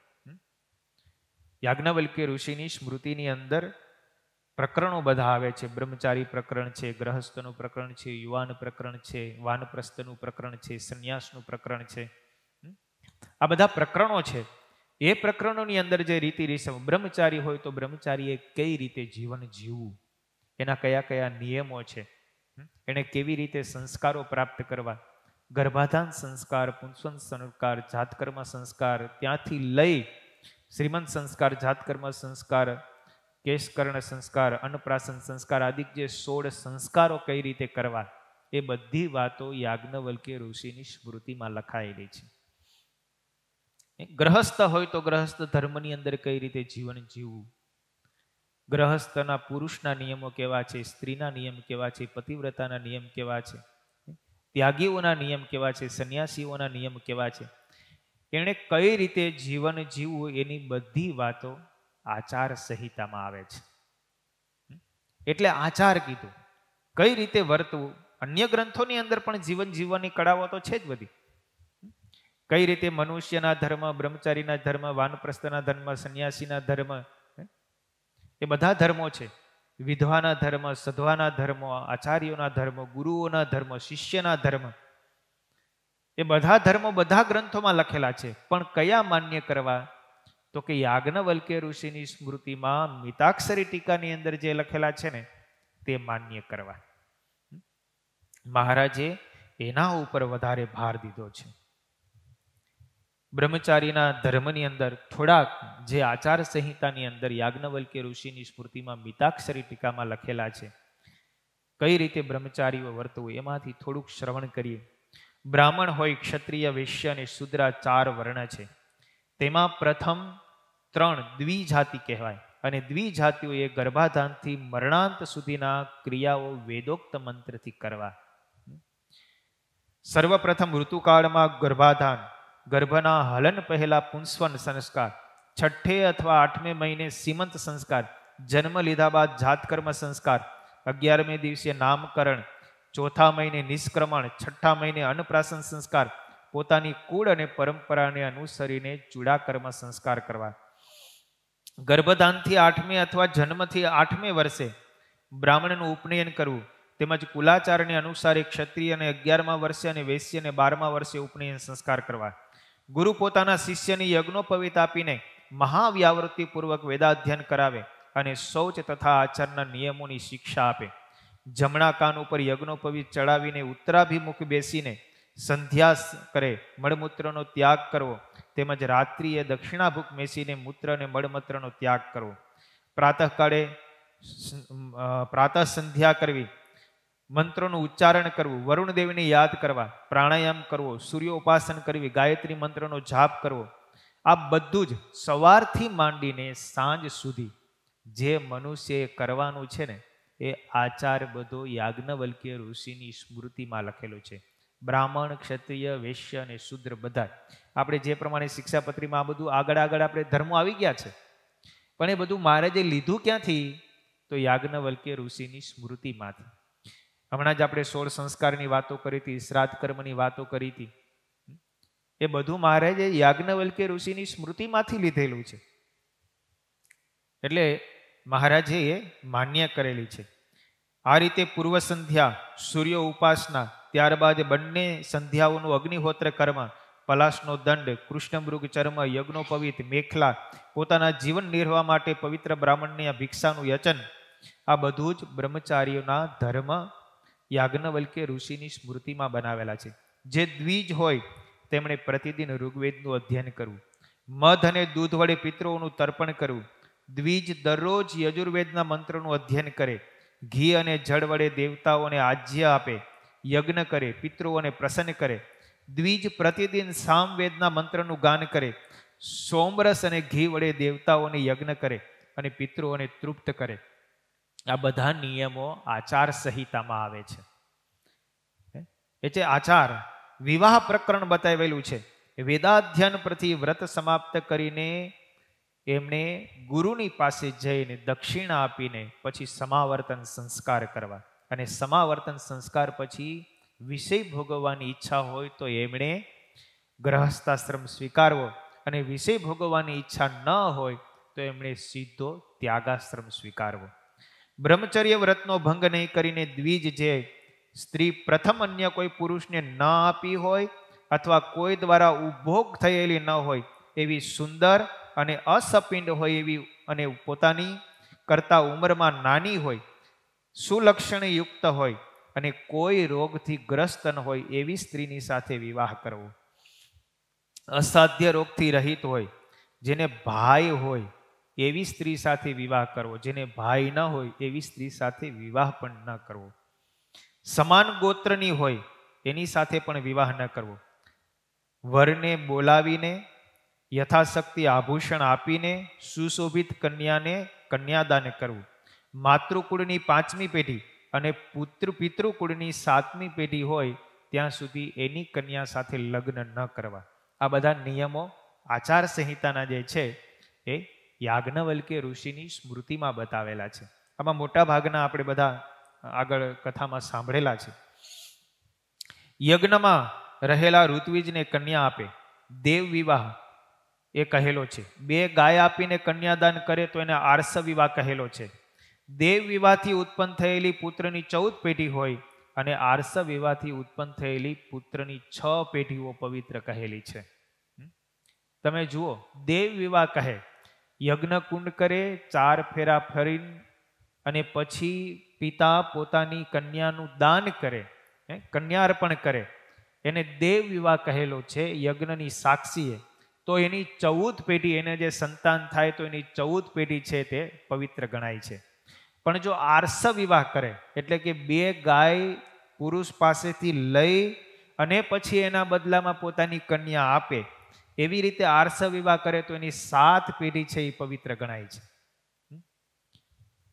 Speaker 1: યાજ્ઞવલ્ક્ય ઋષિની સ્મૃતિની અંદર પ્રકરણો બધા આવે છે. બ્રહ્મચારી પ્રકરણ છે, ગ્રહસ્થનું પ્રકરણ છે, યુવાન પ્રકરણ છે, વાનપ્રસ્થનું પ્રકરણ છે, સંન્યાસનું પ્રકરણ છે. આ બધા પ્રકરણો છે. એ પ્રકરણોની અંદર જે રીતિ રીસમ, બ્રહ્મચારી હોય તો બ્રહ્મચારીએ કઈ રીતે જીવન જીવવું, એના કયા કયા નિયમો છે, એને કેવી રીતે સંસ્કારો પ્રાપ્ત કરવા, ગર્ભાધાન સંસ્કાર, પુંસવન સંસ્કાર, જાતકર્મ સંસ્કાર, ત્યાંથી લઈ શ્રીમંત સંસ્કાર, જાતકર્મ સંસ્કાર, કેશકર્ણ સંસ્કાર, અન્નપ્રાશન સંસ્કાર આદિ જે 16 સંસ્કારો કઈ રીતે કરવા, એ બધી વાતો યાજ્ઞવલ્ક્ય ઋષિની સ્મૃતિમાં લખાયેલી છે. ગ્રહસ્થ હોય તો ગ્રહસ્થ ધર્મની અંદર કઈ રીતે જીવન જીવવું, ગ્રહસ્થના પુરુષના નિયમો કેવા છે, સ્ત્રીના નિયમ કેવા છે, પતિવ્રતાના નિયમ કેવા છે, ત્યાગીઓના નિયમ કેવા છે, સંન્યાસીઓના નિયમ કેવા છે, એણે કઈ રીતે જીવન જીવવું એની બધી વાતો આચાર સંહિતામાં આવે છે. એટલે આચાર કીધું, કઈ રીતે વર્તવું. અન્ય ગ્રંથોની અંદર પણ જીવન જીવવાની કળાઓ તો છે જ બધી. કઈ રીતે મનુષ્યના ધર્મ, બ્રહ્મચારીના ધર્મ, વાનપ્રસ્થના ધર્મ, સંન્યાસીના ધર્મ, એ બધા ધર્મો છે. વિધવાના ધર્મ, સધવાના ધર્મ, આચાર્યોના ધર્મ, ગુરુઓના ધર્મ, શિષ્યના ધર્મ, એ બધા ધર્મો બધા ગ્રંથોમાં લખેલા છે. પણ કયા માન્ય કરવા? તો કે યાજ્ઞવલ્ક્ય ઋષિની સ્મૃતિમાં મિતાક્ષરી ટીકાની અંદર જે લખેલા છે ને તે માન્ય કરવા. મહારાજે એના ઉપર વધારે ભાર દીધો છે. બ્રહ્મચારીના ધર્મની અંદર થોડાક જે આચાર સંહિતાની અંદર યાજ્ઞવલ્ક્ય ઋષિની સ્મૃતિમાં મિતાક્ષરી ટીકામાં લખેલા છે, કઈ રીતે બ્રહ્મચારીઓ વર્તવું, એમાંથી થોડુંક શ્રવણ કરીએ. બ્રાહ્મણ હોય, ક્ષત્રિય, વૈશ્ય અને શૂદ્ર 4 વર્ણ છે. તેમાં પ્રથમ 3 દ્વિજાતિ કહેવાય. અને દ્વિજાતિઓ એ ગર્ભાધાનથી મરણાંત સુધીના ક્રિયાઓ વેદોક્ત મંત્રથી કરવા. સર્વપ્રથમ ઋતુકાળમાં ગર્ભાધાન, ગર્ભના હલન પહેલા પુંસવન સંસ્કાર, 6 અથવા 8મે મહિને સીમંત સંસ્કાર, જન્મ લીધા બાદ જાતકર્મ સંસ્કાર, 11મે દિવસે નામકરણ, 4થા મહિને નિષ્ક્રમણ, 6થા મહિને અન્નપ્રાશન સંસ્કાર, પોતાની કુળ અને પરંપરાને અનુસરીને ચૂડાકર્મ સંસ્કાર કરવા. ગર્ભધાનથી 8મે અથવા જન્મથી 8મે વર્ષે બ્રાહ્મણનું ઉપનયન કરવું, તેમજ કુલાચારને અનુસારે ક્ષત્રિયને 11મા વર્ષે અને વૈશ્યને 12મા વર્ષે ઉપનયન સંસ્કાર કરવા. ગુરુ પોતાના શિષ્યને યજ્ઞોપવિત આપીને મહાવ્યાવૃત્તિપૂર્વક વેદાધ્યયન કરાવે અને શૌચ તથા આચરણના નિયમોની શિક્ષા આપે. જમણા કાન ઉપર યજ્ઞોપવિત ચડાવીને ઉત્તરાભિમુખ બેસીને સંધ્યા કરે, મળમૂત્રનો ત્યાગ કરવો, તેમજ રાત્રિએ દક્ષિણાભુખ બેસીને મૂત્ર અને મળમૂત્રનો ત્યાગ કરવો. પ્રાતઃકાળે પ્રાતઃ સંધ્યા કરવી, મંત્રોનું ઉચ્ચારણ કરવું, વરુણદેવને યાદ કરવા, પ્રાણાયામ કરવો, સૂર્યોપાસન કરવી, ગાયત્રી મંત્રનો જાપ કરવો. આ બધું જ સવારથી માંડીને સાંજ સુધી જે મનુષ્યએ કરવાનું છે ને એ આચાર બધો યાજ્ઞવલ્ક્ય ઋષિની સ્મૃતિમાં લખેલો છે. બ્રાહ્મણ, ક્ષત્રિય, વૈશ્ય અને શૂદ્ર બધા આપણે જે પ્રમાણે શિક્ષાપત્રીમાં આ બધું આગળ આપણે ધર્મો આવી ગયા છે. પણ એ બધું મહારાજે લીધું ક્યાંથી? તો યાજ્ઞવલ્ક્ય ઋષિની સ્મૃતિમાંથી. હમણાં જ આપણે 16 સંસ્કારની વાતો કરી હતી, શ્રાદ્ધ કર્મની વાતો કરી હતી. એ બધું મહારાજે યાજ્ઞવલ્ક્ય ઋષિની સ્મૃતિમાંથી લીધેલું છે. એટલે મહારાજે એ માન્ય કરેલી છે. આ રીતે પૂર્વ સંધ્યા, સૂર્ય ઉપાસના, ત્યારબાદ બંને સંધ્યાઓનું અગ્નિહોત્ર કર્મ, પલાશનો દંડ, કૃષ્ણમૃગ ચર્મ, યજ્ઞોપવિત, મેખલા, પોતાના જીવન નિર્વાહ માટે પવિત્ર બ્રાહ્મણને ભિક્ષાનું યચન, આ બધું જ બ્રહ્મચારીઓના ધર્મ યાજ્ઞવલ્ક્ય ઋષિની સ્મૃતિમાં બનાવેલા છે. જે દ્વિજ હોય તેમણે પ્રતિદિન ઋગ્વેદનું અધ્યયન કરવું, મધ અને દૂધ વડે પિતૃઓનું તર્પણ કરવું. દ્વિજ દરરોજ યજુર્વેદના મંત્રનું અધ્યયન કરે, ઘી અને જળ વડે દેવતાઓને આજ્ય આપે, યજ્ઞ કરે, પિતૃઓને પ્રસન્ન કરે. દ્વિજ પ્રતિદિન સામવેદના મંત્રનું ગાન કરે, સોમરસ અને ઘી વડે દેવતાઓને યજ્ઞ કરે અને પિતૃઓને તૃપ્ત કરે. આ બધા નિયમો આચાર સંહિતામાં આવે છે. એટલે આચાર વિવાહ પ્રકરણ બતાવેલું છે. વેદાધ્યયન પરથી વ્રત સમાપ્ત કરીને એમણે ગુરુની પાસે જઈને દક્ષિણા આપીને પછી સમાવર્તન સંસ્કાર કરવા, અને સમાવર્તન સંસ્કાર પછી વિષય ભોગવવાની ઈચ્છા હોય તો એમણે ગ્રહસ્થાશ્રમ સ્વીકારવો, અને વિષય ભોગવવાની ઈચ્છા ન હોય તો એમણે સીધો ત્યાગાશ્રમ સ્વીકારવો. બ્રહ્મચર્ય વ્રતનો ભંગ નહીં કરીને દ્વિજ જે સ્ત્રી પ્રથમ અન્ય કોઈ પુરુષને ન આપી હોય અથવા કોઈ દ્વારા ઉપભોગ થયેલી ન હોય એવી સુંદર અને અસપિંડ હોય એવી, અને પોતાની કરતા ઉંમરમાં નાની હોય, સુલક્ષણયુક્ત હોય અને કોઈ રોગથી ગ્રસ્ત ન હોય એવી સ્ત્રીની સાથે વિવાહ કરવો. અસાધ્ય રોગથી રહિત હોય, જેને ભાઈ હોય એવી સ્ત્રી સાથે વિવાહ કરવો, જેને ભાઈ ન હોય એવી સ્ત્રી સાથે વિવાહ પણ ન કરવો. સમાન ગોત્રની હોય એની સાથે પણ વિવાહ ન કરવો. વરને બોલાવીને યથાશક્તિ આભૂષણ આપીને સુશોભિત કન્યાને કન્યાદાન કરવું. માતૃકુળની 5મી પેઢી અને પિતૃકુળની 7મી પેઢી હોય ત્યાં સુધી એની કન્યા સાથે લગ્ન ન કરવા. આ બધા નિયમો આચાર સંહિતાના જે છે એ યાજ્ઞવલ્ક્ય ઋષિની સ્મૃતિમાં બતાવેલા છે. આમાં મોટા ભાગના આપણે બધા આગળ કથામાં સાંભળેલા છે. યજ્ઞમાં રહેલા ઋત્વિજને કન્યા આપે, દેવ વિવાહ એ કહેલો છે. 2 ગાય આપીને કન્યાદાન કરે તો એને આર્ષ વિવાહ કહેલો છે. દેવ વિવાહથી ઉત્પન્ન થયેલી પુત્રની 14 પેઢી હોય અને આર્ષ વિવાહથી ઉત્પન્ન થયેલી પુત્રની 6 પેઢીઓ પવિત્ર કહેલી છે. તમે જુઓ, દેવ વિવાહ કહે, યજ્ઞ કુંડ કરે, 4 ફેરા ફરીને અને પછી પિતા પોતાની કન્યાનું દાન કરે, કન્યાર્પણ કરે, એને દેવ વિવાહ કહેલો છે. યજ્ઞની સાક્ષીએ તો એની 14 પેઢી, એને જે સંતાન થાય તો એની 14 પેઢી છે તે પવિત્ર ગણાય છે. પણ જો આર્ષ વિવાહ કરે, એટલે કે 2 ગાય પુરુષ પાસેથી લઈ અને પછી એના બદલામાં પોતાની કન્યા આપે, એવી રીતે આર્ષ વિવાહ કરે તો એની 7 પેઢી છે એ પવિત્ર ગણાય છે.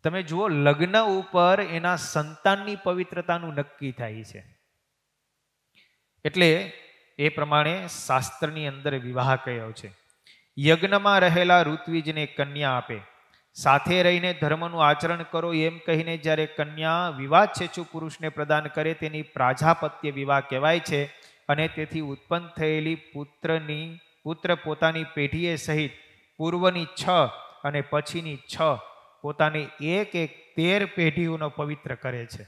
Speaker 1: તમે જુઓ, લગ્ન ઉપર એના સંતાનની પવિત્રતાનું નક્કી થાય છે. એટલે એ પ્રમાણે શાસ્ત્રની અંદર વિવાહ કયો છે. યજ્ઞમાં રહેલા ઋત્વિજને કન્યા આપે, સાથે રહીને ધર્મનું આચરણ કરો એમ કહીને જ્યારે કન્યા વિવાહ છેછુ પુરુષને પ્રદાન કરે તેની પ્રાજાપત્ય વિવાહ કહેવાય છે. અને તેથી ઉત્પન્ન થયેલી પુત્ર પોતાની પેઢીએ સહિત પૂર્વની 6 અને પછીની 6 પોતાની 13 પેઢીઓનો પવિત્ર કરે છે.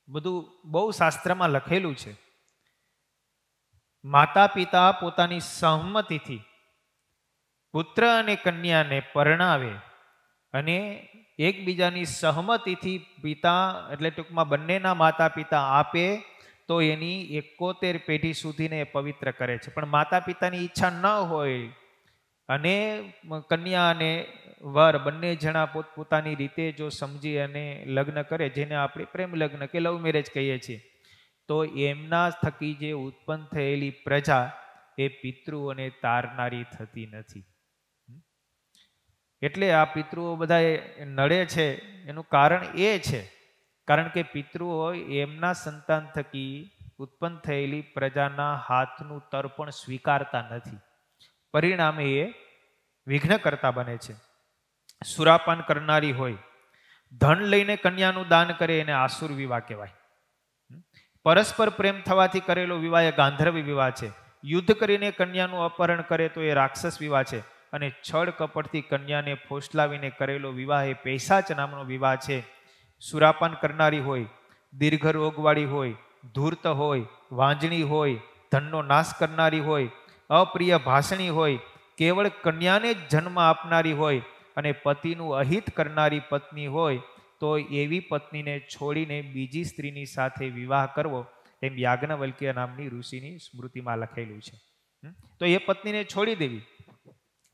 Speaker 1: બધું બહુ શાસ્ત્રમાં લખેલું છે. માતા પિતા પોતાની સહમતિથી પુત્ર અને કન્યાને પરણાવે અને એકબીજાની સહમતિથી પિતા, એટલે ટૂંકમાં બંનેના માતા પિતા આપે તો એની 71 પેઢી સુધીને પવિત્ર કરે છે. પણ માતા પિતાની ઈચ્છા ન હોય અને કન્યા અને વર બંને જણા પોતપોતાની રીતે જો સમજી અને લગ્ન કરે, જેને આપણે પ્રેમ લગ્ન કે લવ મેરેજ કહીએ છીએ, તો એમના થકી જે ઉત્પન્ન થયેલી પ્રજા એ પિતૃઓને તારનારી થતી નથી. એટલે આ પિતૃઓ બધા નડે છે એનું કારણ એ છે, કારણ કે પિતૃઓ એમના સંતાન થકી ઉત્પન્ન થયેલી પ્રજાના હાથનું તર્પણ સ્વીકારતા નથી. પરિણામે એ વિઘ્ન કરતા બને છે. સુરાપાન કરનારી હોય, ધન લઈને કન્યાનું દાન કરે એને આસુર વિવાહ કહેવાય. પરસ્પર પ્રેમ થવાથી કરેલો વિવાહ એ ગાંધર્વ વિવાહ છે. યુદ્ધ કરીને કન્યાનું અપહરણ કરે તો એ રાક્ષસ વિવાહ છે. અને છળ કપટથી કન્યાને ફોસલાવીને કરેલો વિવાહ એ પૈશાચ નામનો વિવાહ છે. સુરાપાન કરનારી હોય, દીર્ઘ રોગવાળી હોય, ધૂર્ત હોય, વાંજણી હોય, ધનનો નાશ કરનારી હોય, અપ્રિય ભાષણી હોય, કેવળ કન્યાને જ જન્મ આપનારી હોય અને પતિનું અહિત કરનારી પત્ની હોય તો એવી પત્નીને છોડીને બીજી સ્ત્રીની સાથે વિવાહ કરવો, એમ યાજ્ઞવલ્ક્ય નામની ઋષિની સ્મૃતિમાં લખેલું છે. તો એ પત્નીને છોડી દેવી,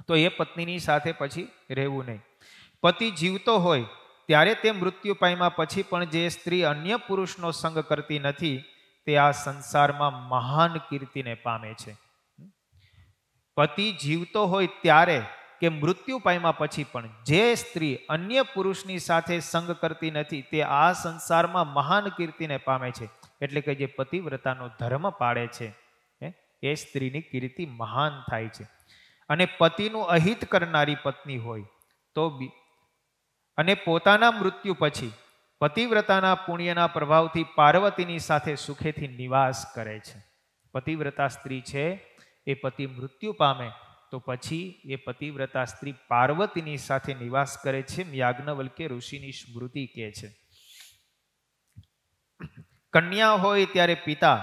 Speaker 1: તો એ પત્નીની સાથે પછી રહેવું નહીં. પતિ જીવતો હોય ત્યારે તે મૃત્યુ પામ્યા પછી પણ જે સ્ત્રી અન્ય પુરુષનો સંગ કરતી નથી તે આ સંસારમાં મહાન કીર્તિને પામે છે. પતિ જીવતો હોય ત્યારે કે મૃત્યુ પામ્યા પછી પણ જે સ્ત્રી અન્ય પુરુષની સાથે સંગ કરતી નથી તે આ સંસારમાં મહાન કીર્તિને પામે છે. એટલે કે જે પતિવ્રતાનો ધર્મ પાળે છે એ સ્ત્રીની કીર્તિ મહાન થાય છે. અને પતિનું અહિત કરનારી પત્ની હોય તો અને પોતાના મૃત્યુ પછી પતિવ્રતાના પુણ્યના પ્રભાવથી પાર્વતીની સાથે સુખેથી નિવાસ કરે છે. પતિવ્રતા સ્ત્રી છે એ પતિ મૃત્યુ પામે તો પછી એ પતિવ્રતા સ્ત્રી પાર્વતીની સાથે નિવાસ કરે છે. યાજ્ઞવલ્ક્ય ઋષિની સ્મૃતિ કહે છે. કન્યા હોય ત્યારે પિતા,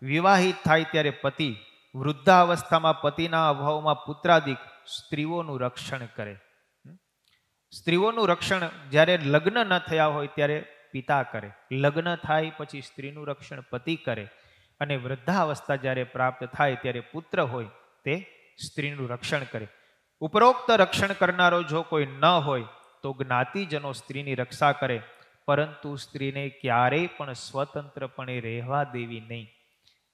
Speaker 1: વિવાહિત થાય ત્યારે પતિ, વૃદ્ધાવસ્થામાં પતિના અભાવમાં પુત્રાદિક સ્ત્રીઓનું રક્ષણ કરે. સ્ત્રીઓનું રક્ષણ જ્યારે લગ્ન ન થયા હોય ત્યારે પિતા કરે, લગ્ન થાય પછી સ્ત્રીનું રક્ષણ પતિ કરે, અને વૃદ્ધાવસ્થા જ્યારે પ્રાપ્ત થાય ત્યારે પુત્ર હોય તે સ્ત્રીનું રક્ષણ કરે. ઉપરોક્ત રક્ષણ કરનારો જો કોઈ ન હોય તો જ્ઞાતિજનો સ્ત્રીની રક્ષા કરે, પરંતુ સ્ત્રીને ક્યારેય પણ સ્વતંત્રપણે રહેવા દેવી નહીં.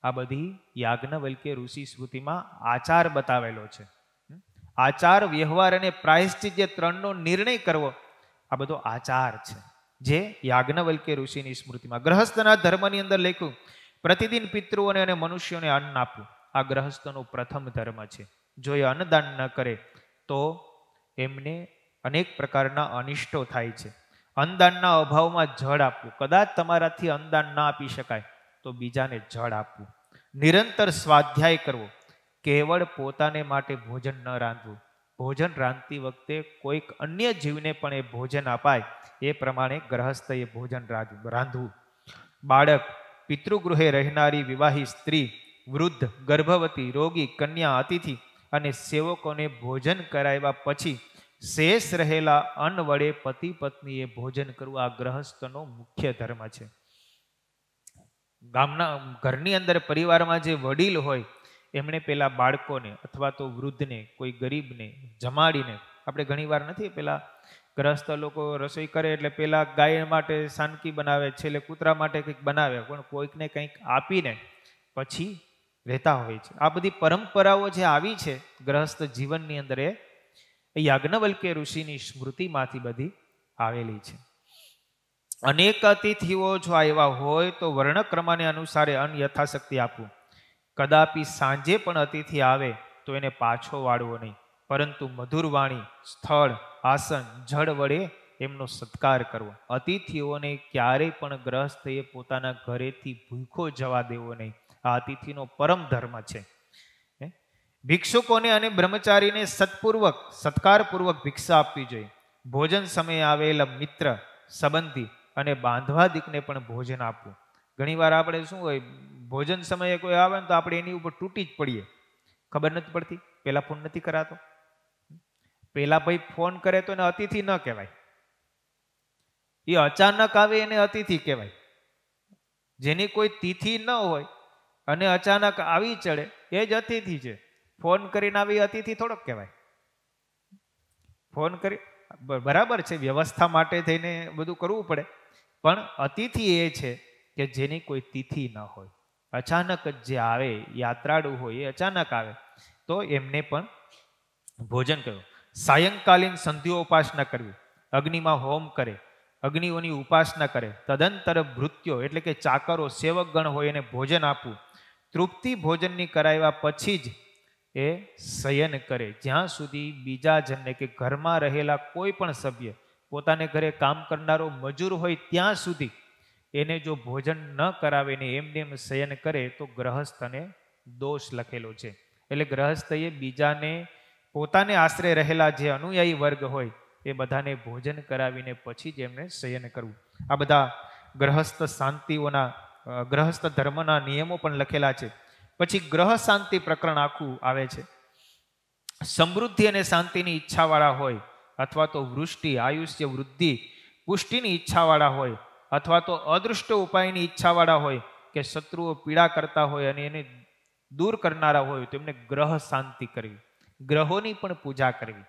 Speaker 1: આ બધી યાજ્ઞવલ્ક્ય ઋષિ સ્મૃતિમાં આચાર બતાવેલો છે. આચાર, વ્યવહાર અને પ્રાયશ્ચિત જે ત્રણનો નિર્ણય કરવો, આ બધો આચાર છે જે યાજ્ઞવલ્ક્ય ઋષિની સ્મૃતિમાં. ગ્રહસ્થના ધર્મની અંદર લખ્યું પ્રતિદિન પિતૃઓને અને મનુષ્યોને અન્ન આપવું. આ ગ્રહસ્થનો પ્રથમ ધર્મ છે. જો એ અન્નદાન ન કરે તો એમને અનેક પ્રકારના અનિષ્ટો થાય છે. અન્નદાનના અભાવમાં જળ આપવું. કદાચ તમારાથી અન્નદાન ના આપી શકાય તો બીજાને જળ આપવું. નિરંતર સ્વાધ્યાય કરવો. કેવળ પોતાને માટે ભોજન ન રાંધવું. ભોજન રાંધતી વખતે કોઈક અન્ય જીવને પણ એ ભોજન અપાય એ પ્રમાણે ગ્રહસ્થએ ભોજન રાંધવું. બાળક, પિતૃગૃહે રહેનારી વિવાહી સ્ત્રી, વૃદ્ધ, ગર્ભવતી, રોગી, કન્યા, અતિથિ અને સેવકોને ભોજન કરાવ્યા પછી શેષ રહેલા અન્ન વડે પતિ પત્નીએ ભોજન કરવું આ ગ્રહસ્થનો મુખ્ય ધર્મ છે. ગામના ઘરની અંદર પરિવારમાં જે વડીલ હોય એમણે પેલા બાળકોને અથવા તો વૃદ્ધને, કોઈ ગરીબને જમાડીને, આપણે ઘણીવાર નથી પેલા ગ્રહસ્થ લોકો રસોઈ કરે એટલે પેલા ગાય માટે સાનકી બનાવે, છેલ્લે કૂતરા માટે કંઈક બનાવે, પણ કોઈકને કંઈક આપીને પછી રહેતા હોય છે. આ બધી પરંપરાઓ જે આવી છે ગ્રહસ્થ જીવનની અંદર એ યાજ્ઞવલ્ક્ય ઋષિની સ્મૃતિમાંથી બધી આવેલી છે. અનેક અતિથિઓ જો આવ્યા હોય તો વર્ણક્રમાને અનુસારે અન્ન યથાશક્તિ આપવું. કદાપી સાંજે પણ અતિથિ આવે તો એને પાછો વાળવો નહીં, પરંતુ મધુર વાણી, સ્થળ, આસન, જળ વડે એમનો સત્કાર કરવો. અતિથિઓને ક્યારેય પણ ગ્રહસ્થએ પોતાના ઘરેથી ભૂખો જવા દેવો નહીં. આ અતિથિનો પરમ ધર્મ છે. ભિક્ષુકોને અને બ્રહ્મચારીને સત્પૂર્વક, સત્કારપૂર્વક ભિક્ષા આપવી જોઈએ. ભોજન સમયે આવેલા મિત્ર, સંબંધી અને બાંધવાદિકને પણ ભોજન આપવું. ઘણીવાર આપણે શું હોય, ભોજન સમયે કોઈ આવે ને તો આપણે એની ઉપર તૂટી જ પડીએ, ખબર નથી પડતી. પેલા ફોન નથી કરાતો, પેલા ભાઈ ફોન કરે તો એને અતિથિ ન કહેવાય, એ અચાનક આવે એને અતિથિ કહેવાય. જેની કોઈ તિથિ ન હોય અને અચાનક આવી ચડે એ જ અતિથિ છે. ફોન કરીને આવી અતિથિ થોડોક કહેવાય. ફોન કરી બરાબર છે, વ્યવસ્થા માટે થઈને બધું કરવું પડે, પણ અતિથિ એ છે કે જેની કોઈ તિથિ ન હોય, અચાનક જ જે આવે, યાત્રાળુ હોય એ અચાનક આવે તો એમને પણ ભોજન કરવું. સાયંકાલીન સંધ્યોપાસના કરવી. અગ્નિમાં હોમ કરે, અગ્નિઓની ઉપાસના કરે. તદંતર ભૃત્યો એટલે કે ચાકરો, સેવકગણ હોય એને ભોજન આપવું. તૃપ્તિ ભોજનની કરાવ્યા પછી જ એ શયન કરે. જ્યાં સુધી બીજા જણને કે ઘરમાં રહેલા કોઈ પણ સભ્ય, પોતાને ઘરે કામ કરનારો મજૂર હોય ત્યાં સુધી એને જો ભોજન ન કરાવે ને એમને એમ શયન કરે તો ગ્રહસ્થને દોષ લખેલો છે. એટલે ગ્રહસ્થએ બીજાને, પોતાને આશરે રહેલા જે અનુયાયી વર્ગ હોય એ બધાને ભોજન કરાવીને પછી જ એમને શયન કરવું. આ બધા ગ્રહસ્થ શાંતિઓના, ગ્રહસ્થ ધર્મના નિયમો પણ લખેલા છે. પછી ગ્રહ શાંતિ પ્રકરણ આખું આવે છે. સમૃદ્ધિ અને શાંતિની ઈચ્છાવાળા હોય અથવા તો વૃષ્ટિ, આયુષ્ય વૃદ્ધિ, પુષ્ટિની ઈચ્છાવાળા હોય, અથવા તો અદૃષ્ટ ઉપાયની ઈચ્છાવાળા હોય, કે શત્રુઓ પીડા કરતા હોય અને એને દૂર કરનારા હોય, તો એમને ગ્રહ શાંતિ કરવી, ગ્રહોની પણ પૂજા કરવી.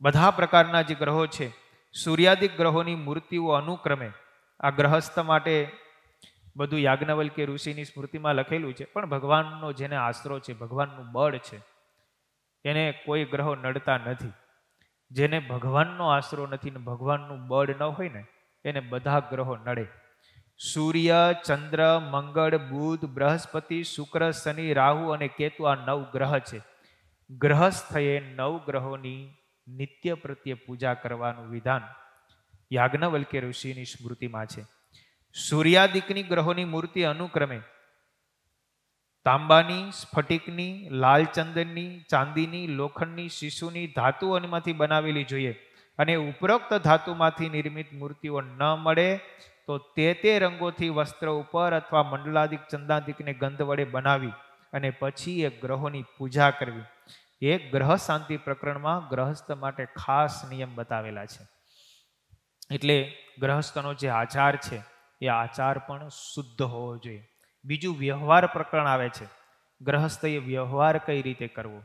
Speaker 1: બધા પ્રકારના જે ગ્રહો છે, સૂર્યાદિક ગ્રહોની મૂર્તિઓ અનુક્રમે આ ગ્રહસ્થ માટે બધું યાજ્ઞવલ્ક્ય ઋષિની સ્મૃતિમાં લખેલું છે. પણ ભગવાનનો જેને આશરો છે, ભગવાનનું બળ છે, એને કોઈ ગ્રહો નડતા નથી. જેને ભગવાનનો આશરો નથી ને ભગવાનનું બળ ન હોય ને એને બધા ગ્રહો નડે. સૂર્ય, ચંદ્ર, મંગળ, બુધ, બૃહસ્પતિ, શુક્ર, શનિ, રાહુ અને કેતુ આ 9 ગ્રહ છે. ગ્રહસ્થએ 9 ગ્રહોની નિત્ય પ્રત્યે પૂજા કરવાનું વિધાન યાજ્ઞવલ્ક્ય ઋષિની સ્મૃતિમાં છે. સૂર્યાદિકની ગ્રહોની મૂર્તિ અનુક્રમે તાંબાની, સ્ફટિકની, લાલ ચંદનની, ચાંદીની, લોખંડની, શીશુની ધાતુઓમાંથી બનાવેલી જોઈએ. અને ઉપરોક્ત ધાતુમાંથી નિર્મિત મૂર્તિઓ ન મળે તો તે રંગોથી વસ્ત્ર ઉપર અથવા મંડલાદિક ચંદાદિકને ગંધ વડે બનાવી અને પછી એ ગ્રહોની પૂજા કરવી. એક ગ્રહ શાંતિ પ્રકરણમાં ગ્રહસ્થ માટે ખાસ નિયમ બતાવેલા છે. એટલે ગ્રહસ્થનો જે આચાર છે એ આચાર પણ શુદ્ધ હોવો જોઈએ. બીજું વ્યવહાર પ્રકરણ આવે છે. ગ્રહસ્થએ વ્યવહાર કઈ રીતે કરવો.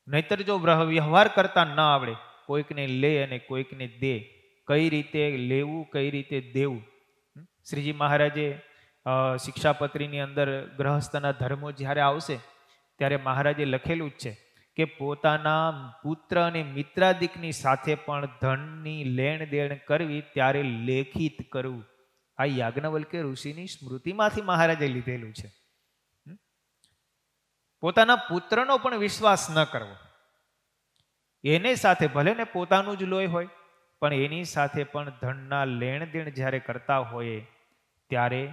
Speaker 1: નહીતર જો વ્યવહાર કરતા ન આવડે, કોઈકને લે અને કોઈકને દે, કઈ રીતે લેવું કઈ રીતે દેવું. શ્રીજી મહારાજે શિક્ષાપત્રીની અંદર ગ્રહસ્થના ધર્મો જ્યારે આવશે ત્યારે મહારાજે લખેલું જ છે કે પોતાના પુત્ર અને મિત્રાદિકની સાથે પણ ધનની લેણ દેણ કરવી ત્યારે લેખિત કરવું. આ યાજ્ઞવલ્ક્ય ઋષિની સ્મૃતિમાંથી મહારાજે લીધેલું છે. પોતાના પુત્રનો પણ વિશ્વાસ ન કરવો. એને સાથે ભલે ને પોતાનું જ લોહી હોય પણ એની સાથે પણ ધનના લેણ દેણ જ્યારે કરતા હોય ત્યારે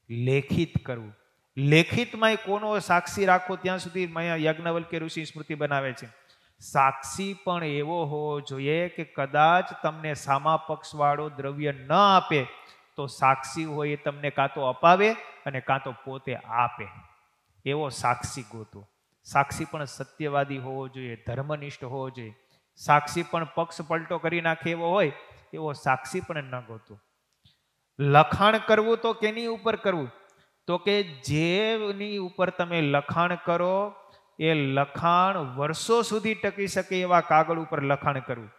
Speaker 1: લેખિત કરવું. લેખિતમાં કોનો સાક્ષી રાખવો ત્યાં સુધી યાજ્ઞવલ્ક્ય ઋષિ સ્મૃતિ બનાવે છે. સાક્ષી પણ એવો હોવો જોઈએ કે કદાચ તમને સામા પક્ષવાળો દ્રવ્ય ન આપે તો સાક્ષી હોય એ તમને કાં તો અપાવે અને કાં તો પોતે આપે. એવો સાક્ષી ગોતો. સાક્ષી પણ સત્યવાદી હોવો જોઈએ, ધર્મનિષ્ઠ હોવો જોઈએ. સાક્ષી પણ પક્ષ પલટો કરી નાખે એવો હોય એવો સાક્ષી પણ ન ગોતો. લખાણ કરવું તો કેની ઉપર કરવું? તો કે જેની ઉપર તમે લખાણ કરો એ લખાણ વર્ષો સુધી ટકી શકે એવા કાગળ ઉપર લખાણ કરવું.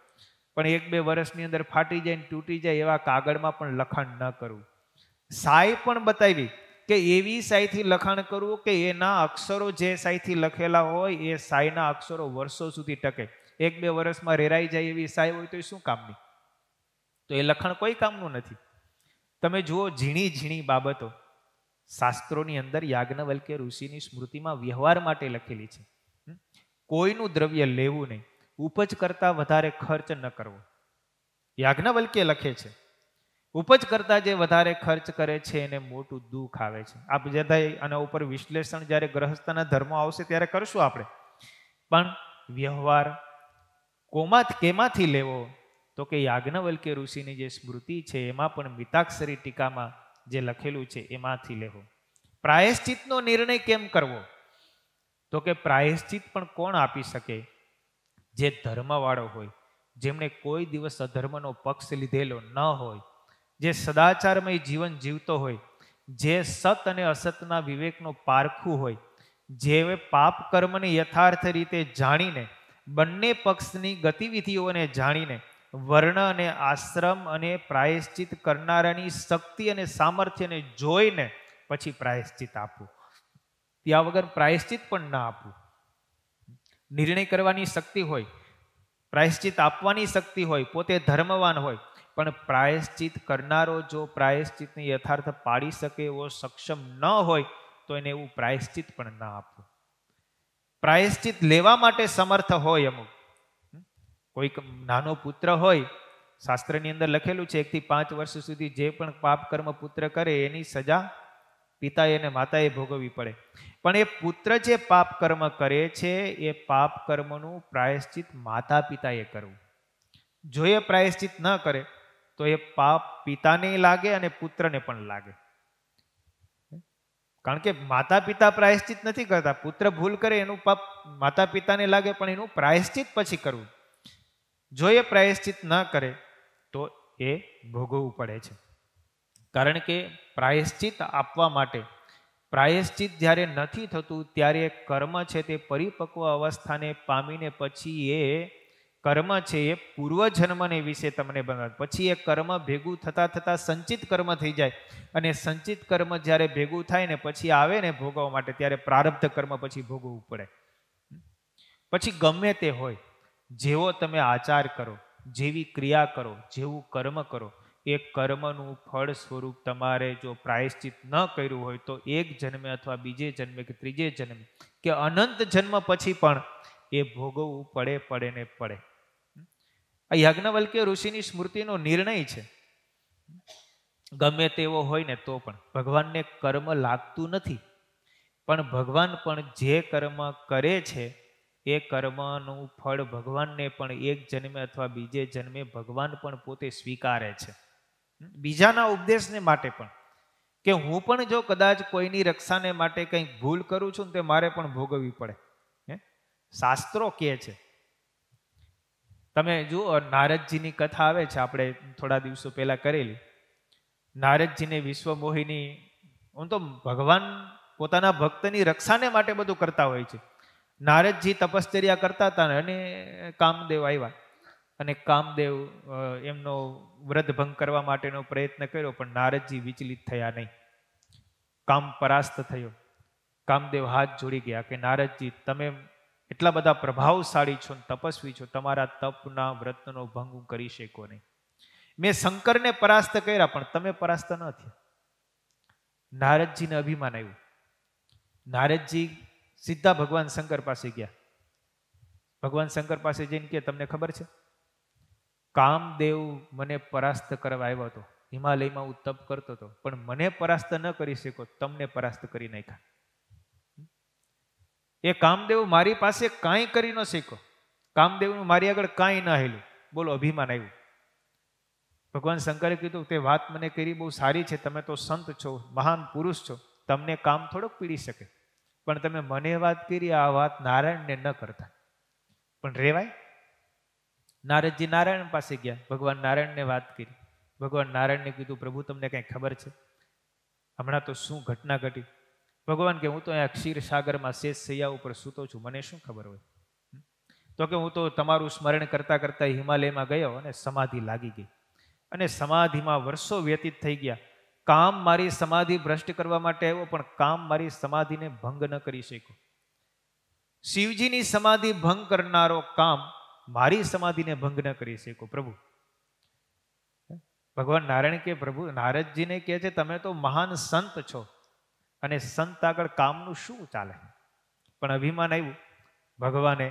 Speaker 1: પણ 1-2 વર્ષની અંદર ફાટી જાય ને તૂટી જાય એવા કાગળમાં પણ લખાણ ન કરવું. સાઈ પણ બતાવી કે એવી સાઈથી લખાણ કરવું કે એના અક્ષરો જે સાઈથી લખેલા હોય એ સાઈના અક્ષરો વર્ષો સુધી ટકે. 1-2 વર્ષમાં રેરાઈ જાય એવી સાઈ હોય તો એ શું કામની? તો એ લખાણ કોઈ કામનું નથી. તમે જુઓ, ઝીણી ઝીણી બાબતો શાસ્ત્રોની અંદર યાજ્ઞવલ્ક્ય ઋષિની સ્મૃતિમાં વ્યવહાર માટે લખેલી છે. કોઈનું દ્રવ્ય લેવું નહીં, ઉપજ કરતા વધારે ખર્ચ ન કરવો. યાજ્ઞવલ્ક્ય લખે છે ઉપજ કરતા જે વધારે ખર્ચ કરે છે એને મોટું દુઃખ આવે છે. આ બધા આના ઉપર વિશ્લેષણ જ્યારે ગ્રહસ્થના ધર્મો આવશે ત્યારે કરશું આપણે. પણ વ્યવહાર કેમાંથી લેવો? તો કે યાજ્ઞવલ્ક્ય ઋષિની જે સ્મૃતિ છે એમાં પણ મિતાક્ષરી ટીકામાં જે લખેલું છે એમાંથી લેવો. પ્રાયશ્ચિતનો નિર્ણય કેમ કરવો? તો કે પ્રાયશ્ચિત પણ કોણ આપી શકે? જે ધર્મવાળો હોય, જેમણે કોઈ દિવસ અધર્મનો પક્ષ લીધેલો ન હોય, જે સદાચારમય જીવન જીવતો હોય, જે સત અને અસતના વિવેકનો પારખું હોય, જે પાપ કર્મને યથાર્થ રીતે જાણીને બંને પક્ષની ગતિવિધિઓને જાણીને વર્ણ અને આશ્રમ અને પ્રાયશ્ચિત કરનારાની શક્તિ અને સામર્થ્યને જોઈને પછી પ્રાયશ્ચિત આપવું. ત્યાં વગર પ્રાયશ્ચિત પણ ના આપવું. નિર્ણય કરવાની શક્તિ હોય, પ્રાયશ્ચિત આપવાની શક્તિ હોય, પોતે ધર્મવાન હોય, પણ પ્રાયશ્ચિત કરનારો જો પ્રાયશ્ચિતને યથાર્થ પાડી શકે એવો સક્ષમ ન હોય તો એને એવું પ્રાયશ્ચિત પણ ના આપવું. પ્રાયશ્ચિત લેવા માટે સમર્થ હોય અમુક. કોઈક નાનો પુત્ર હોય, શાસ્ત્રની અંદર લખેલું છે 1 થી 5 વર્ષ સુધી જે પણ પાપ કર્મ પુત્ર કરે એની સજા પિતાએ અને માતાએ ભોગવવી પડે. પણ એ પુત્ર જે પાપ કર્મ કરે છે એ પાપ કર્મનું પ્રાયશ્ચિત માતા પિતાએ કરવું. જો એ પ્રાયશ્ચિત ન કરે તો એ પાપ પિતાને લાગે અને પુત્રને પણ લાગે. કારણ કે માતા પિતા પ્રાયશ્ચિત નથી કરતા. પુત્ર ભૂલ કરે એનું પાપ માતા પિતાને લાગે, પણ એનું પ્રાયશ્ચિત પછી કરવું. જો એ પ્રાયશ્ચિત ન કરે તો એ ભોગવવું પડે છે. કારણ કે પ્રાયશ્ચિત આપવા માટે, પ્રાયશ્ચિત જ્યારે નથી થતું ત્યારે કર્મ છે તે પરિપક્વ અવસ્થાને પામીને પછી એ કર્મ છે એ પૂર્વજન્મને વિશે તમને બનાવે. પછી એ કર્મ ભેગું થતાં થતાં સંચિત કર્મ થઈ જાય, અને સંચિત કર્મ જ્યારે ભેગું થાય ને પછી આવે ને ભોગવવા માટે, ત્યારે પ્રારબ્ધ કર્મ પછી ભોગવવું પડે. પછી ગમે તે હોય, જેવો તમે આચાર કરો, જેવી ક્રિયા કરો, જેવું કર્મ કરો, એ કર્મનું ફળ સ્વરૂપ તમારે જો પ્રાયશ્ચિત ન કર્યું હોય તો એક જન્મે અથવા બીજે જન્મે કે ત્રીજે જન્મે કે અનંત જન્મ પછી પણ એ ભોગવવું પડે ને પડે. આ યાજ્ઞવલ્ક્ય ઋષિની સ્મૃતિનો નિર્ણય છે. ગમે તેવો હોય ને તો પણ ભગવાનને કર્મ લાગતું નથી, પણ ભગવાન પણ જે કર્મ કરે છે એ કર્મનું ફળ ભગવાનને પણ એક જન્મે અથવા બીજે જન્મે ભગવાન પણ પોતે સ્વીકારે છે. બીજાના ઉપદેશને માટે પણ, કે હું પણ જો કદાચ કોઈની રક્ષાને માટે કંઈક ભૂલ કરું છું ને તે મારે પણ ભોગવવી પડે. શાસ્ત્રો કહે છે. તમે જુઓ, નારદજીની કથા આવે છે, આપણે થોડા દિવસો પહેલા કરેલી. નારદજીને વિશ્વમોહિની, હું તો ભગવાન પોતાના ભક્તની રક્ષાને માટે બધું કરતા હોય છે. નારદજી તપશ્ચર્યા કરતા હતા અને કામદેવ આવ્યા, અને કામદેવ એમનો વ્રત ભંગ કરવા માટેનો પ્રયત્ન કર્યો, પણ નારદજી વિચલિત થયા નહીં. કામ પરાસ્ત થયો. કામદેવ હાથ જોડી ગયા કે નારદજી, તમે એટલા બધા પ્રભાવશાળી છો, તપસ્વી છો, તમારા તપના વ્રતનો ભંગ હું કરી શકો નહીં. મેં શંકરને પરાસ્ત કર્યા પણ તમે પરાસ્ત ન થયા. નારદજીને અભિમાન આવ્યું. નારદજી સીધા ભગવાન શંકર પાસે ગયા. ભગવાન શંકર પાસે જઈને કે તમને ખબર છે, કામદેવ મને પરાસ્ત કરવા આવ્યો હતો, હિમાલયમાં હું તપ કરતો હતો, પણ મને પરાસ્ત ન કરી શકો, તમને પરાસ્ત કરી નાખ્યા. એ કામદેવ મારી પાસે કાંઈ કરી ન શક્યો, કામદેવનું મારી આગળ કાંઈ ન હેલું. બોલો, અભિમાન આવ્યું. ભગવાન શંકરે કીધું, તે વાત મને કરી બહુ સારી છે, તમે તો સંત છો, મહાન પુરુષ છો, તમને કામ થોડોક પીડી શકે, પણ તમે મને વાત કરી, આ વાત નારાયણને ન કરતા. પણ રેવાય? નારદજી નારાયણ પાસે ગયા, ભગવાન નારાયણને વાત કરી. ભગવાન નારાયણને કીધું, પ્રભુ તમને કંઈ ખબર છે હમણાં તો શું ઘટના ઘટી? ભગવાન કે હું તો અહીંયા ક્ષીરસાગરમાં શેષ સૈયા ઉપર સૂતો છું, મને શું ખબર હોય? તો કે હું તો તમારું સ્મરણ કરતા કરતા હિમાલયમાં ગયો અને સમાધિ લાગી ગઈ, અને સમાધિમાં વર્ષો વ્યતીત થઈ ગયા. કામ મારી સમાધિ ભ્રષ્ટ કરવા માટે આવ્યો, પણ કામ મારી સમાધિને ભંગ ન કરી શક્યો. શિવજીની સમાધિ ભંગ કરનારો કામ મારી સમાધિને ભંગ ન કરી શક્યો. પ્રભુ, ભગવાન નારાયણ કે પ્રભુ, નારદજીને કહે છે તમે તો મહાન સંત છો, અને સંત આગળ કામનું શું ચાલે? પણ અભિમાન આવ્યું. ભગવાને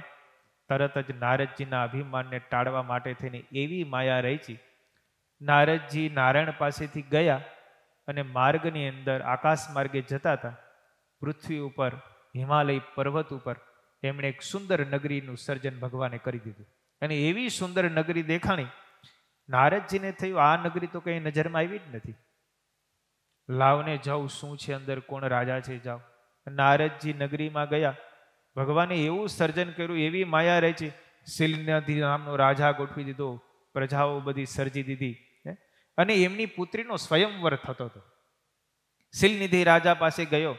Speaker 1: તરત જ નારદજીના અભિમાનને ટાળવા માટે થઈને એવી માયા રચી. નારદજી નારાયણ પાસેથી ગયા અને માર્ગની અંદર આકાશ માર્ગે જતા હતા. પૃથ્વી ઉપર, હિમાલય પર્વત ઉપર એમણે એક સુંદર નગરીનું સર્જન ભગવાને કરી દીધું, અને એવી સુંદર નગરી દેખાણી. નારદજીને થયું, આ નગરી તો કઈ નજરમાં આવી જ નથી, લાવને જાઉં, શું છે અંદર, કોણ રાજા છે, જાઓ. નારદજી નગરીમાં ગયા. ભગવાને એવું સર્જન કર્યું, એવી માયા રચી. શિલનિધિ નામનો રાજા ગોઠવી દીધો, પ્રજાઓ બધી સર્જી દીધી, અને એમની પુત્રીનો સ્વયંવર થતો હતો. શિલનિધિ રાજા પાસે ગયો.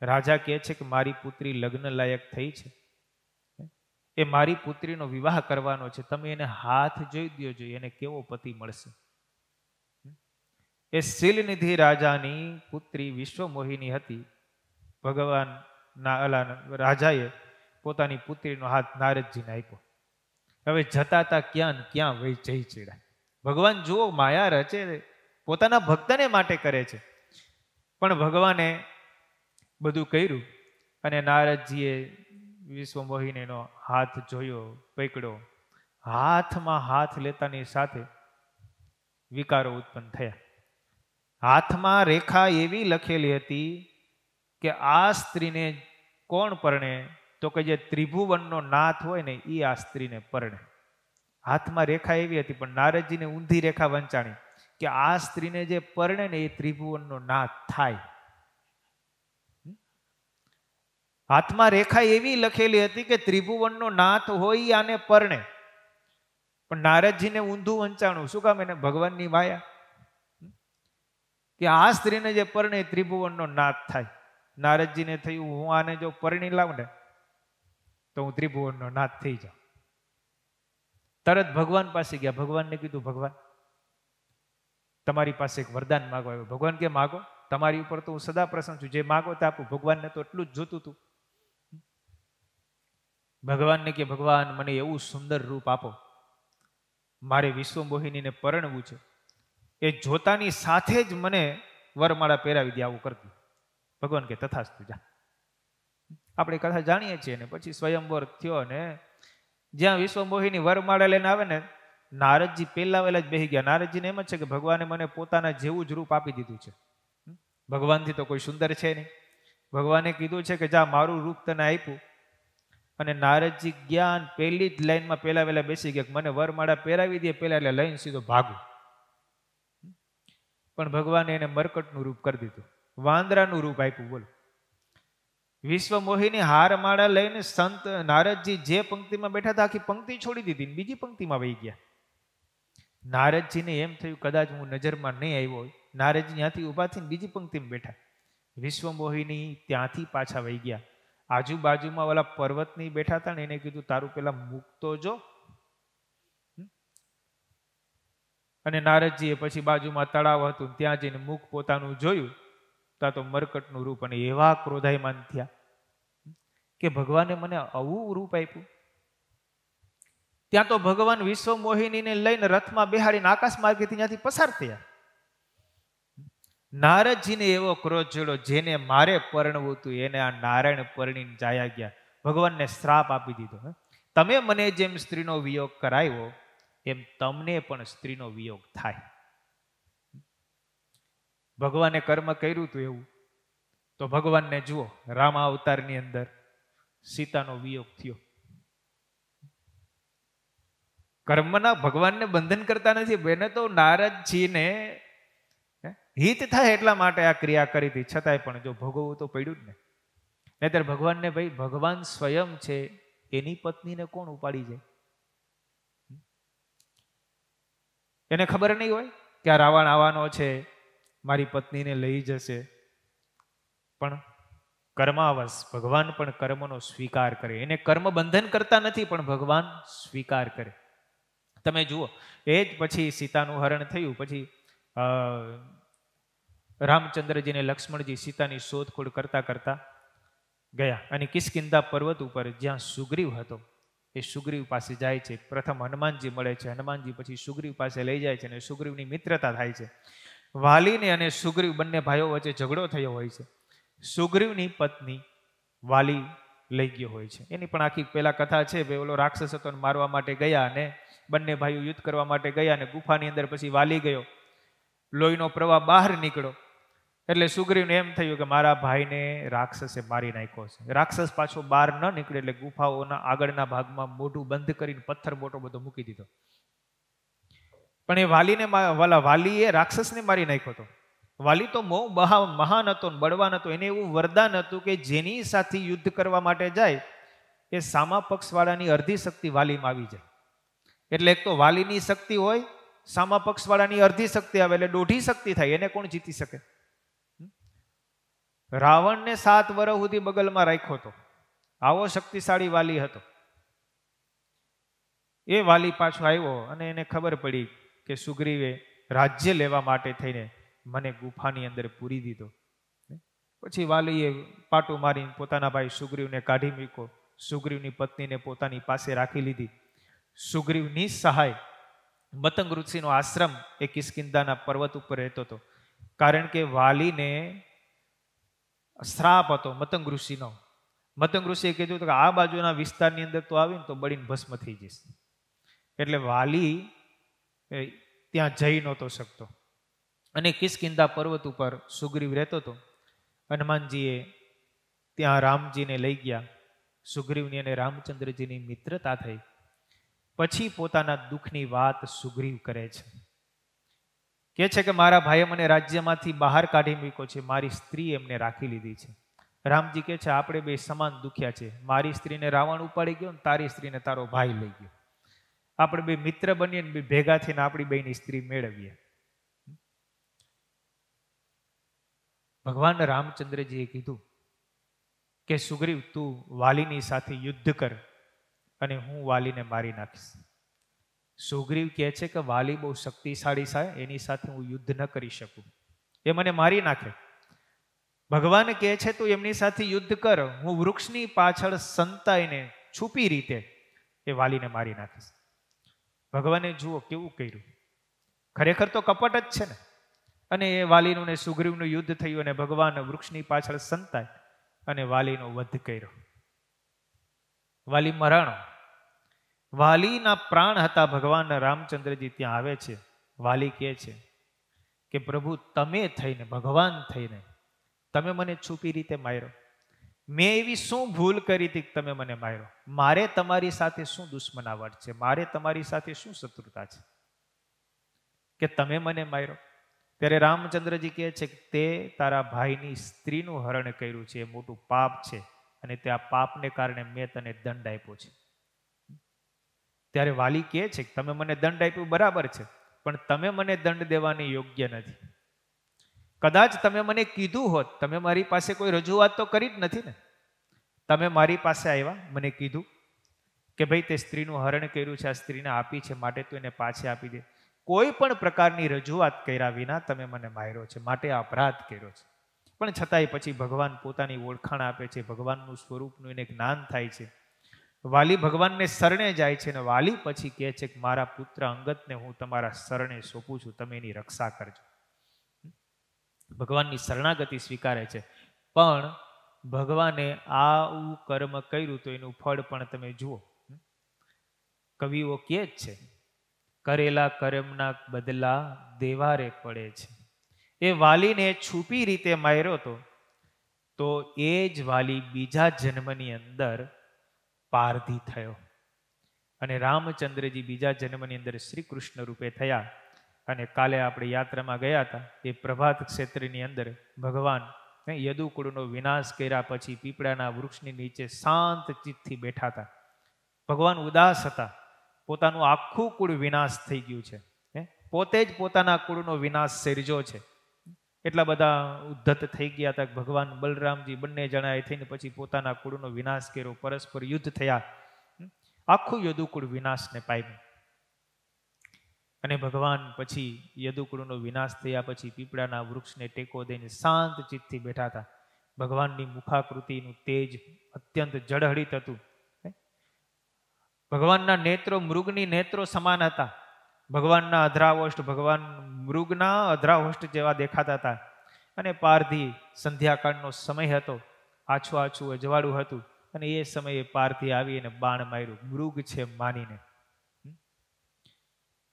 Speaker 1: રાજા કહે છે કે મારી પુત્રી લગ્ન લાયક થઈ છે, એ મારી પુત્રીનો વિવાહ કરવાનો છે, તમે એને હાથ જોઈ દો, એને કેવો પતિ મળશે. એ શિલનિધિ રાજાની પુત્રી વિશ્વમોહિની હતી. ભગવાન રાજાએ પોતાની પુત્રીનો હાથ નારદજીને આપ્યો. હવે જતા હતા ક્યાં ક્યાં વહી જઈ ચડ્યા. ભગવાન જુઓ, માયા રચે, પોતાના ભક્તને માટે કરે છે. પણ ભગવાને બધું કર્યું, અને નારદજીએ વિશ્વમોહિનીનો હાથ જોયો, પકડ્યો. હાથમાં હાથ લેતાની સાથે વિકારો ઉત્પન્ન થયા. હાથમાં રેખા એવી લખેલી હતી કે આ સ્ત્રીને કોણ પરણે? તો કે જે ત્રિભુવનનો નાથ હોય ને એ આ સ્ત્રીને પરણે. હાથમાં રેખા એવી હતી, પણ નારદજીને ઊંધી રેખા વંચાણી કે આ સ્ત્રીને જે પરણે ને એ ત્રિભુવનનો નાથ થાય. હાથમાં રેખા એવી લખેલી હતી કે ત્રિભુવનનો નાથ હોય આને પરણે, પણ નારદજીને ઊંધું વંચાણું. શું કામ? એને ભગવાનની માયા કે આ સ્ત્રીને જે પરણે ત્રિભુવનનો નાથ થાય. નારદજીને થયું હું આને જો પરણી લાવું ને તો હું ત્રિભુવનનો નાથ થઈ જાઉં. તરત ભગવાન પાસે ગયા. ભગવાનને કીધું ભગવાન તમારી પાસે એક વરદાન માગવા આવ્યો. ભગવાન કે માગો, તમારી ઉપર તો હું સદા પ્રસન્ન છું, જે માગો તે આપું. ભગવાનને તો એટલું જ જોતું હતું. ભગવાનને કે ભગવાન મને એવું સુંદર રૂપ આપો, મારે વિશ્વમોહિનીને પરણવું છે, એ જોતાની સાથે જ મને વરમાળા પહેરાવી દે, આવું કરતું. ભગવાન કે તથાસ્તુ, જા. આપણે કથા જાણીએ છીએ ને. પછી સ્વયંવર થયો ને જ્યાં વિશ્વમોહિની વરમાળા લઈને આવે ને, નારદજી પહેલા વહેલા જ બેસી ગયા. નારદજીને એમ જ છે કે ભગવાને મને પોતાના જેવું જ રૂપ આપી દીધું છે, ભગવાનથી તો કોઈ સુંદર છે નહીં. ભગવાને કીધું છે કે જા મારું રૂપ તને આપ્યું. અને નારદજી જ્ઞાન પહેલી જ લાઈનમાં પહેલા વહેલા બેસી ગયા, મને વરમાળા પહેરાવી દે પહેલા, એટલે લઈને સીધો ભાગું. પણ ભગવાને એને મરકટનું રૂપ કરી દીધું, વાંદરાનું રૂપ આપ્યું. બોલો, વિશ્વમોહિની હારમાળા લઈને સંત નારદજી જે પંક્તિમાં બેઠા હતા આખી પંક્તિ છોડી દીધી, બીજી પંક્તિમાં વહી ગયા. નારદજીને એમ થયું કદાચ હું નજરમાં નહીં આવ્યો હોય. નારદજી ત્યાંથી ઊભા થઈને બીજી પંક્તિમાં બેઠા. વિશ્વમોહિની ત્યાંથી પાછા વહી ગયા. આજુબાજુમાં ઓલા પર્વતની બેઠા હતા ને એને કીધું તારું પેલા મુખ તો જો. અને નારદજીએ પછી બાજુમાં તળાવ હતું ત્યાં જઈને મુખ પોતાનું જોયું, ત્યાં તો મરકટનું રૂપ. અને એવા ક્રોધાયમાન થયા કે ભગવાને મને આવું રૂપ આપ્યું. ત્યાં તો ભગવાન વિશ્વમોહિનીને લઈને રથમાં બેહાડીને આકાશ માર્ગેથી ત્યાંથી પસાર થયા. નારદજીને એવો ક્રોધ ચડ્યો, જેને મારે પરણવું હતું એને આ નારાયણ પરણીને જાયા ગયા. ભગવાનને શ્રાપ આપી દીધો, તમે મને જેમ સ્ત્રીનો વિયોગ કરાવ્યો એમ તમને પણ સ્ત્રીનો વિયોગ થાય. ભગવાને કર્મ કર્યું હતું એવું. તો ભગવાનને જુઓ, રામા અવતારની અંદર સીતાનો વિયોગ થયો. કર્મના ભગવાનને બંધન કરતા નથી. બેને તો નારદજીને હિત થાય એટલા માટે આ ક્રિયા કરી હતી, છતાંય પણ જો ભોગવવું તો પડ્યું જ ને. નહીતર ભગવાનને ભાઈ ભગવાન સ્વયં છે, એની પત્નીને કોણ ઉપાડી જાય? એને ખબર નહીં હોય કે આ રાવણ આવવાનો છે, મારી પત્નીને લઈ જશે. પણ કર્માવશ ભગવાન પણ કર્મનો સ્વીકાર કરે. એને કર્મ બંધન કરતા નથી, પણ ભગવાન સ્વીકાર કરે. તમે જુઓ, એ જ પછી સીતાનું હરણ થયું. પછી રામચંદ્રજીને લક્ષ્મણજી સીતાની શોધખોળ કરતા કરતા ગયા અને કિષ્કિંધા પર્વત ઉપર જ્યાં સુગ્રીવ હતો એ સુગ્રીવ પાસે જાય છે. પ્રથમ હનુમાનજી મળે છે, હનુમાનજી પછી સુગ્રીવ પાસે લઈ જાય છે અને સુગ્રીવની મિત્રતા થાય છે. વાલીને અને સુગ્રીવ બંને ભાઈઓ વચ્ચે ઝઘડો થયો હોય છે. સુગ્રીવની પત્ની વાલી લઈ ગયો હોય છે. એની પણ આખી પેલા કથા છે. ઓલો રાક્ષસ હતો મારવા માટે ગયા અને બંને ભાઈઓ યુદ્ધ કરવા માટે ગયા અને ગુફાની અંદર પછી વાલી ગયો, લોહીનો પ્રવાહ બહાર નીકળ્યો. એટલે સુગ્રીવને એમ થયું કે મારા ભાઈને રાક્ષસે મારી નાખ્યો છે. રાક્ષસ પાછો બહાર ન નીકળે એટલે ગુફાઓના આગળના ભાગમાં મોઢું બંધ કરીને પથ્થર મોટો બધો મૂકી દીધો. પણ એ વાલીએ રાક્ષસને મારી નાખ્યો હતો. વાલી તો મહાન હતો, બળવાન હતો. એને એવું વરદાન હતું કે જેની સાથે યુદ્ધ કરવા માટે જાય એ સામા પક્ષવાળાની અડધી શક્તિ વાલીમાં આવી જાય. એટલે એક તો વાલીની શક્તિ હોય, સામા પક્ષવાળાની અડધી શક્તિ આવે એટલે દોઢી શક્તિ થાય. એને કોણ જીતી શકે? રાવણને 7 વર્ષ સુધી બગલમાં રાખ્યો હતો. આવો શક્તિશાળી વાલી હતો. એ વાલી પાછો આવ્યો અને એને ખબર પડી કે સુગ્રીવે રાજ્ય લેવા માટે થઈને મને ગુફાની અંદર પૂરી દીધો. પછી વાલીએ પાટું મારીને પોતાના ભાઈ સુગ્રીવને કાઢી મૂક્યો. સુગ્રીવની પત્નીને પોતાની પાસે રાખી લીધી. સુગ્રીવની સહાય મતંગ ઋષિનો આશ્રમ એ કિષ્કિંધાના પર્વત ઉપર રહેતો હતો. કારણ કે વાલીને શ્રાપ હતો મતંગ ઋષિનો. મતંગ ઋષિએ કીધું કે આ બાજુના વિસ્તારની અંદર તો આવીને તો બળીને ભસ્મ થઈ જશે. એટલે વાલી ત્યાં જઈ નહોતો શકતો અને કિષ્કિંધા પર્વત ઉપર સુગ્રીવ રહેતો હતો. હનુમાનજીએ ત્યાં રામજીને લઈ ગયા. સુગ્રીવની અને રામચંદ્રજીની મિત્રતા થઈ. પછી પોતાના દુઃખની વાત સુગ્રીવ કરે છે. કહે છે કે મારા ભાઈએ મને રાજ્યમાંથી બહાર કાઢી મૂક્યો છે, મારી સ્ત્રી એમને રાખી લીધી છે. રામજી કહે છે આપણે બે સમાન દુખ્યા છે, મારી સ્ત્રીને રાવણ ઉપાડી ગયો ને તારી સ્ત્રીને તારો ભાઈ લઈ ગયો, આપણે બે મિત્ર બનીએ ને બે ભેગા થઈને આપણી બેની સ્ત્રી મેળવીએ. ભગવાન રામચંદ્રજીએ કીધું કે સુગ્રીવ તું વાલીની સાથે યુદ્ધ કર અને હું વાલીને મારી નાખીશ. સુગ્રીવ કહે છે કે વાલી બહુ શક્તિશાળી છે, એની સાથે હું યુદ્ધ ન કરી શકું, એ મને મારી નાખે. ભગવાન કહે છે તું એમની સાથે યુદ્ધ કર, હું વૃક્ષની પાછળ સંતાઈને છુપી રીતે એ વાલીને મારી નાખીશ. ભગવાને જુઓ કેવું કર્યું, ખરેખર તો કપટ જ છે ને. અને એ વાલીનું ને સુગ્રીવનું યુદ્ધ થયું અને ભગવાન વૃક્ષની પાછળ સંતાય અને વાલીનો વધ કર્યો. વાલી મરાણો. વાલીના પ્રાણ હતા. ભગવાન રામચંદ્રજી ત્યાં આવે છે. વાલી કહે છે કે પ્રભુ તમે થઈને, ભગવાન થઈને તમે મને છુપી રીતે માર્યો, મેં એવી શું ભૂલ કરી હતી કે તમે મને માર્યો? મારે તમારી સાથે શું દુશ્મનાવટ છે? મારે તમારી સાથે શું શત્રુતા છે કે તમે મને માર્યો? ત્યારે રામચંદ્રજી કહે છે કે તે તારા ભાઈની સ્ત્રીનું હરણ કર્યું છે, એ મોટું પાપ છે અને તે આ પાપને કારણે મેં તને દંડ આપ્યો છે. ત્યારે વાલી કહે છે કે તમે મને દંડ આપ્યું બરાબર છે, પણ તમે મને દંડ દેવાની યોગ્ય નથી. કદાચ તમે મને કીધું હોત, તમે મારી પાસે કોઈ રજૂઆત તો કરી જ નથી ને. તમે મારી પાસે આવ્યા, મને કીધું કે ભાઈ તે સ્ત્રીનું હરણ કર્યું છે, આ સ્ત્રીને આપી છે માટે તું એને પાછી આપી દે. કોઈ પણ પ્રકારની રજૂઆત કર્યા વિના તમે મને માર્યો છે, માટે અપરાધ કર્યો છે. પણ છતાંય પછી ભગવાન પોતાની ઓળખાણ આપે છે, ભગવાનનું સ્વરૂપનું એને જ્ઞાન થાય છે. વાલી ભગવાનને શરણે જાય છે અને વાલી પછી કહે છે કે મારા પુત્ર અંગદને હું તમારા શરણે સોંપું છું, તમે એની રક્ષા કરજો. ભગવાનની શરણાગતિ સ્વીકારે છે. પણ ભગવાને આવું કર્મ કર્યું તો એનું ફળ પણ તમે જુઓ. કવિઓ કહે જ છે કરેલા કર્મના બદલા દેવારે પડે છે. એ વાલીને છુપી રીતે માર્યો તો એ જ વાલી બીજા જન્મની અંદર પારધી થયો અને રામચંદ્રજી બીજા જન્મની અંદર શ્રી કૃષ્ણ રૂપે થયા. અને કાલે આપણે યાત્રામાં ગયા હતા, એ પ્રભાત ક્ષેત્રની અંદર ભગવાન યદુકુળનો વિનાશ કર્યા પછી પીપળાના વૃક્ષની નીચે શાંત ચિત્તથી બેઠા હતા. ભગવાન ઉદાસ હતા, પોતાનું આખું કુળ વિનાશ થઈ ગયું છે, પોતે જ પોતાના કુળનો વિનાશ સર્જો છે. એટલા બધા ઉદ્ધત થઈ ગયા હતા. ભગવાન બલરામજી બંને જણાએ થઈને પછી પોતાના કુળનો વિનાશ કર્યો, પરસ્પર યુદ્ધ થયા, આખું યદુકુળ વિનાશને પામ્યું. અને ભગવાન પછી યદુકુળનો વિનાશ થયા પછી પીપળાના વૃક્ષને ટેકો દઈને શાંત ચિત્તથી બેઠા હતા. ભગવાનની મુખાકૃતિનું તેજ અત્યંત જળહળિત હતું. ભગવાનના નેત્રો મૃગની નેત્રો સમાન હતા. ભગવાનના અધરાઓષ્ટ ભગવાન મૃગના અધરાઓષ્ટ જેવા દેખાતા હતા. અને પારધી સંધ્યાકાળનો સમય હતો, આછું આછું અજવાળું હતું. અને એ સમયે પારધી આવી અને બાણ માર્યું, મૃગ છે માનીને.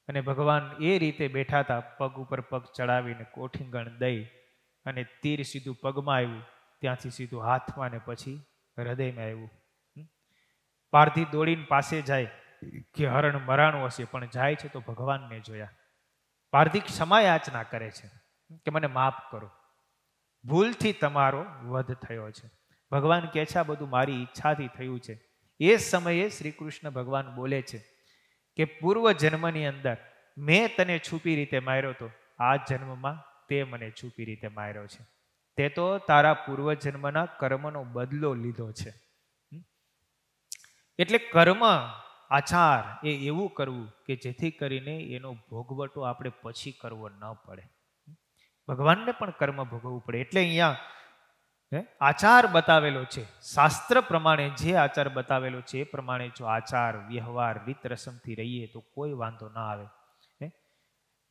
Speaker 1: અને ભગવાન એ રીતે બેઠા હતા, પગ ઉપર પગ ચડાવીને કોઠીંગણ દઈ અને તીર સીધું પગમાં આવ્યું, ત્યાંથી સીધું હાથમાં ને પછી હૃદયમાં આવ્યું. પારધી દોડીને પાસે જાય કે હરણ મરાણું હશે, પણ જાય છે તો ભગવાનને જોયા. પારધી ક્ષમા યાચના કરે છે કે મને માફ કરો, ભૂલથી તમારો વધ થયો છે. ભગવાન કહે છે આ બધું મારી ઈચ્છાથી થયું છે. એ સમયે શ્રી કૃષ્ણ ભગવાન બોલે છે કે પૂર્વ જન્મની અંદર મેં તને છુપી રીતે માર્યો તો, આ જન્મમાં તે મને છુપી રીતે માર્યો છે. તે તો તારા પૂર્વ જન્મના કર્મનો બદલો લીધો છે. એટલે કર્મ આચાર એ એવું કરવું કે જેથી કરીને એનો ભોગવટો આપણે પછી કરવો ન પડે. ભગવાનને પણ કર્મ ભોગવવું પડે. એટલે અહીંયા આચાર બતાવેલો છે. શાસ્ત્ર પ્રમાણે જે આચાર બતાવેલો છે એ પ્રમાણે જો આચાર વ્યવહાર રીત રસમથી રહીએ તો કોઈ વાંધો ના આવે.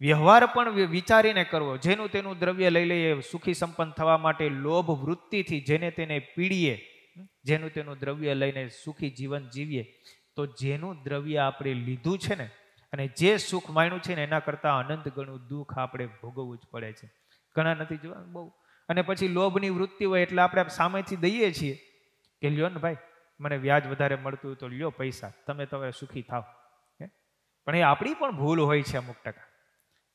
Speaker 1: વ્યવહાર પણ વિચારીને કરવો. જેનું તેનું દ્રવ્ય લઈ લઈએ, સુખી સંપન્ન થવા માટે લોભ વૃત્તિથી જેને તેને પીડીએ, જેનું તેનું દ્રવ્ય લઈને સુખી જીવન જીવીએ, તો જેનું દ્રવ્ય આપણે લીધું છે ને અને જે સુખ માણ્યું છે ને એના કરતાં અનંત ગણું દુઃખ આપણે ભોગવવું જ પડે છે. ઘણા નથી જોવા બહુ. અને પછી લોભની વૃત્તિ હોય એટલે આપણે સામેથી દઈએ છીએ કે લ્યો ને ભાઈ, મને વ્યાજ વધારે મળતું હોય તો લ્યો પૈસા, તમે તો હવે સુખી થાવ. પણ એ આપણી પણ ભૂલ હોય છે અમુક ટકા.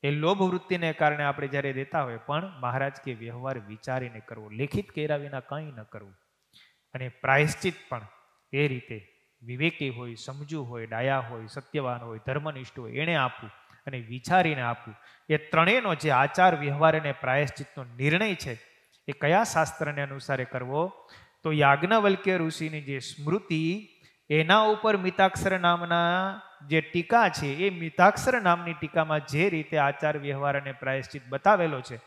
Speaker 1: એ લોભ વૃત્તિને કારણે આપણે જ્યારે દેતા હોય, પણ મહારાજ કે વ્યવહાર વિચારીને કરવો, લેખિત કર્યા વિના કંઈ ન કરવું. અને પ્રાયશ્ચિત પણ એ રીતે વિવેકી હોય, સમજુ હોય, ડાયા હોય, સત્યવાન હોય, ધર્મનિષ્ઠ હોય, એણે આપવું અને વિચારીને આપવું. એ ત્રણેયનો જે આચાર વ્યવહાર અને પ્રાયશ્ચિતનો નિર્ણય છે એ કયા શાસ્ત્રને અનુસારે કરવો? તો યાજ્ઞવલ્ક્ય ઋષિની જે સ્મૃતિ, એના ઉપર મિતાક્ષર નામના જે ટીકા છે, એ મિતાક્ષર નામની ટીકામાં જે રીતે આચાર વ્યવહાર અને પ્રાયશ્ચિત બતાવેલો છે,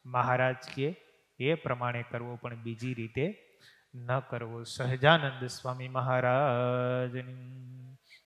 Speaker 1: મહારાજ કે એ પ્રમાણે કરવો, પણ બીજી રીતે ન કરવો. સહજાનંદ સ્વામી મહારાજની